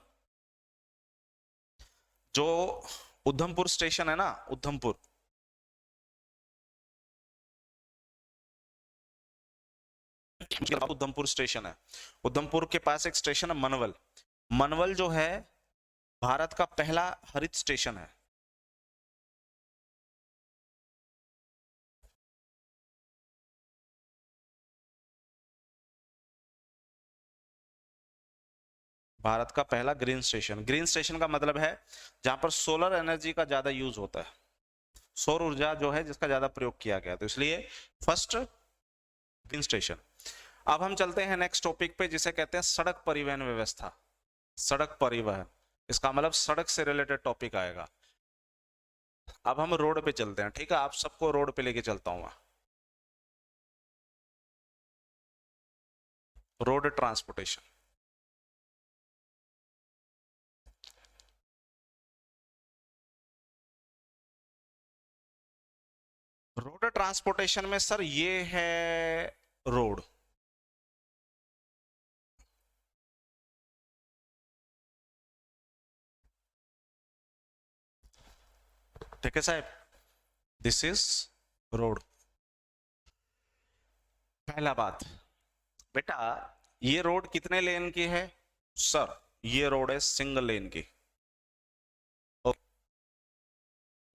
जो उधमपुर स्टेशन है ना, उधमपुर, उधमपुर स्टेशन है, उधमपुर के पास एक स्टेशन है मनवल। मनवल जो है भारत का पहला हरित स्टेशन है। भारत का पहला ग्रीन स्टेशन। ग्रीन स्टेशन का मतलब है जहां पर सोलर एनर्जी का ज्यादा यूज होता है, सौर ऊर्जा जो है जिसका ज्यादा प्रयोग किया गया, तो इसलिए फर्स्ट ग्रीन स्टेशन। अब हम चलते हैं नेक्स्ट टॉपिक पे जिसे कहते हैं सड़क परिवहन व्यवस्था। सड़क परिवहन, इसका मतलब सड़क से रिलेटेड टॉपिक आएगा। अब हम रोड पे चलते हैं, ठीक है, आप सबको रोड पे लेके चलता हूं मैं। Road transportation. रोड ट्रांसपोर्टेशन में सर ये है रोड, ठीक है साहब, दिस इज रोड। पहला बात बेटा, ये रोड कितने लेन की है? सर ये रोड है सिंगल लेन की।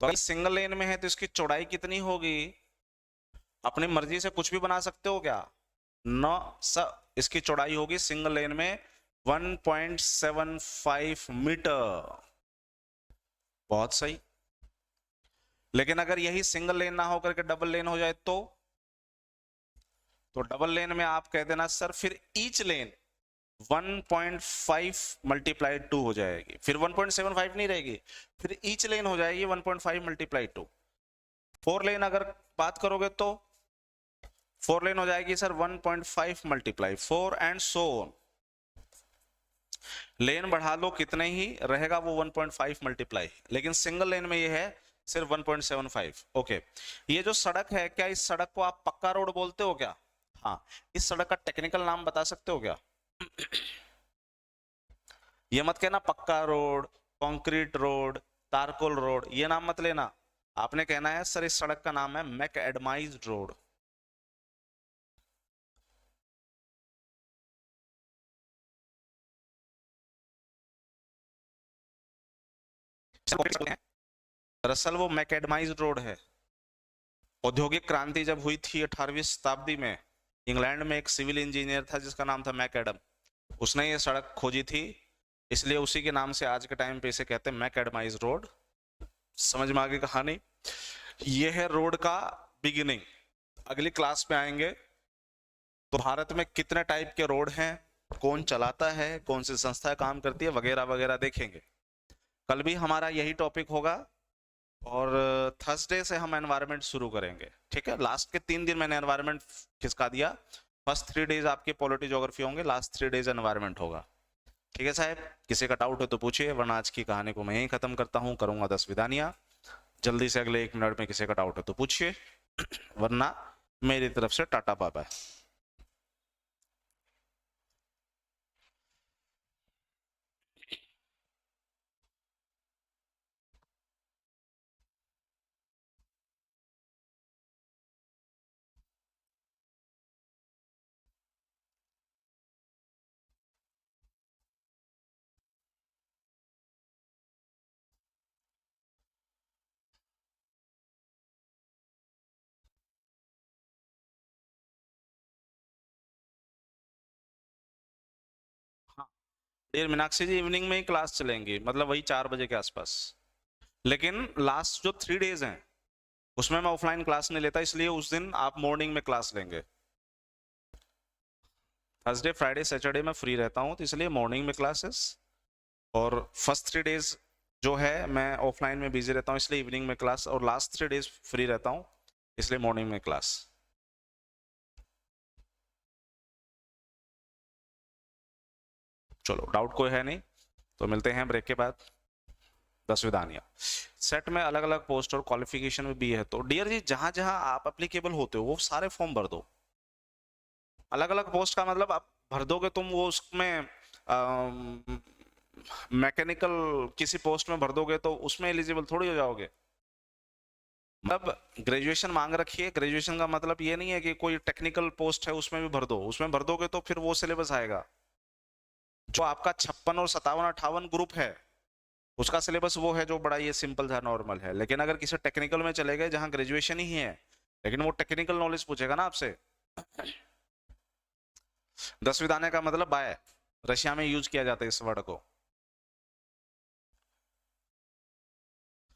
तो अगर सिंगल लेन में है तो इसकी चौड़ाई कितनी होगी? अपनी मर्जी से कुछ भी बना सकते हो क्या? नो सर, इसकी चौड़ाई होगी सिंगल लेन में 1.75 मीटर। बहुत सही। लेकिन अगर यही सिंगल लेन ना होकर के डबल लेन हो जाए तो डबल लेन में आप कह देना सर फिर ईच लेन 1.5 मल्टीप्लाई 2 हो जाएगी, फिर 1.75 नहीं रहेगी, फिर ईच लेन हो जाएगी 1.5 मल्टीप्लाई 2। फोर लेन अगर बात करोगे तो फोर लेन हो जाएगी sir 1.5 multiply 4 and so on. Lane बढ़ा लो कितने ही रहेगा वो 1.5 मल्टीप्लाई, लेकिन सिंगल लेन में ये है सिर्फ 1.75। ओके, ये जो सड़क है, क्या इस सड़क को आप पक्का रोड बोलते हो क्या? हाँ, इस सड़क का टेक्निकल नाम बता सकते हो क्या? ये मत कहना पक्का रोड, कंक्रीट रोड, तारकोल रोड, ये नाम मत लेना। आपने कहना है सर इस सड़क का नाम है मैकएडमाइज्ड रोड। दरअसल वो मैकएडमाइज्ड रोड है। औद्योगिक क्रांति जब हुई थी 18वीं शताब्दी में, इंग्लैंड में एक सिविल इंजीनियर था जिसका नाम था मैकएडम, उसने ये सड़क खोजी थी, इसलिए उसी के नाम से आज के टाइम पे इसे कहते हैं मैकएडमाइज्ड रोड। समझ में आ गई कहानी? ये है रोड का बिगिनिंग। अगली क्लास में आएंगे तो भारत में कितने टाइप के रोड हैं, कौन चलाता है, कौन सी संस्था काम करती है, वगैरह वगैरह देखेंगे। कल भी हमारा यही टॉपिक होगा और थर्सडे से हम एनवायरनमेंट शुरू करेंगे, ठीक है। लास्ट के 3 दिन मैंने एनवायरनमेंट खिसका दिया, फर्स्ट 3 डेज आपके पॉलिटी ज्योग्राफी होंगे, लास्ट 3 डेज एनवायरनमेंट होगा, ठीक है साहब। किसी का डाउट है तो पूछिए, वरना आज की कहानी को मैं यहीं खत्म करता हूँ, करूंगा 10 विदानियां। जल्दी से अगले 1 मिनट में किसी का डाउट है तो पूछिए, वरना मेरी तरफ से टाटा बाय। हाँ, डियर मीनाक्षी जी, इवनिंग में ही क्लास चलेंगी, मतलब वही 4 बजे के आसपास। लेकिन लास्ट जो 3 डेज हैं उसमें मैं ऑफलाइन क्लास नहीं लेता, इसलिए उस दिन आप मॉर्निंग में क्लास लेंगे। थर्सडे फ्राइडे सैटरडे में फ्री रहता हूँ, तो इसलिए मॉर्निंग में क्लासेस, और फर्स्ट 3 डेज जो है मैं ऑफलाइन में बिजी रहता हूँ, इसलिए इवनिंग में क्लास, और लास्ट 3 डेज फ्री रहता हूँ, इसलिए मॉर्निंग में क्लास। चलो, डाउट कोई है नहीं तो मिलते हैं ब्रेक के बाद। 10 विधानियां। सेट में अलग अलग पोस्ट और क्वालिफिकेशन में भी है, तो डियर जी जहां जहां आप एप्लीकेबल होते हो वो सारे फॉर्म भर दो। अलग अलग पोस्ट का मतलब आप भर दोगे तुम वो उसमें मैकेनिकल किसी पोस्ट में भर दोगे तो उसमें एलिजिबल थोड़ी हो जाओगे। मतलब ग्रेजुएशन मांग रखी है, ग्रेजुएशन का मतलब ये नहीं है कि कोई टेक्निकल पोस्ट है उसमें भी भर दो, उसमें भर दोगे तो फिर वो सिलेबस आएगा। जो आपका 56 और 57 58 ग्रुप है उसका सिलेबस वो है जो बड़ा ये सिंपल सा नॉर्मल है। लेकिन अगर किसी टेक्निकल में चले गए जहां ग्रेजुएशन ही है लेकिन वो टेक्निकल नॉलेज पूछेगा ना आपसे। 10 विधाने का मतलब बाय, रशिया में यूज किया जाता है इस वर्ड को।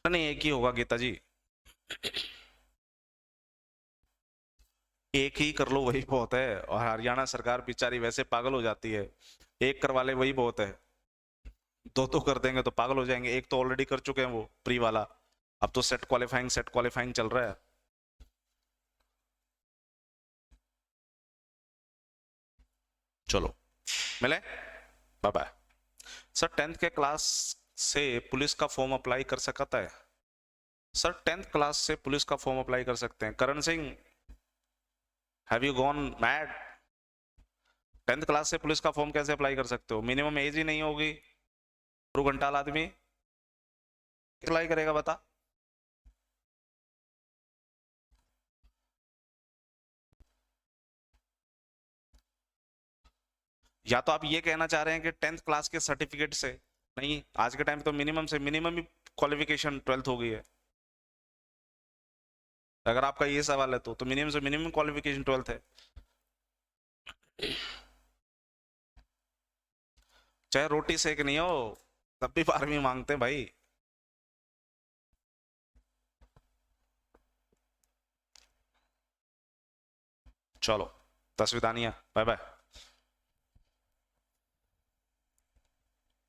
नहीं, एक ही होगा गीता जी, एक ही कर लो वही बहुत है। और हरियाणा सरकार बेचारी वैसे पागल हो जाती है, एक करवा ले वही बहुत है। दो तो कर देंगे तो पागल हो जाएंगे, एक तो ऑलरेडी कर चुके हैं वो प्री वाला, अब तो सेट क्वालिफाइंग चल रहा है। चलो मिले, बाय बाय। सर 10th के क्लास से पुलिस का फॉर्म अप्लाई कर सकता है? सर 10th क्लास से पुलिस का फॉर्म अप्लाई कर सकते हैं। Karan Singh, have you gone mad? 10th class से पुलिस का फॉर्म कैसे अप्लाई कर सकते हो? मिनिमम एज ही नहीं होगी। गुरु घंटाल आदमी अप्लाई करेगा बता? या तो आप ये कहना चाह रहे हैं कि 10th क्लास के सर्टिफिकेट से नहीं, आज के टाइम तो मिनिमम से मिनिमम ही क्वालिफिकेशन 12th हो गई है। अगर आपका ये सवाल है तो मिनिमम से मिनिमम क्वालिफिकेशन 12th है। चाहे रोटी सेक नहीं हो तब भी 12वीं मांगते हैं भाई। चलो 10 विदानिया, बाय बाय।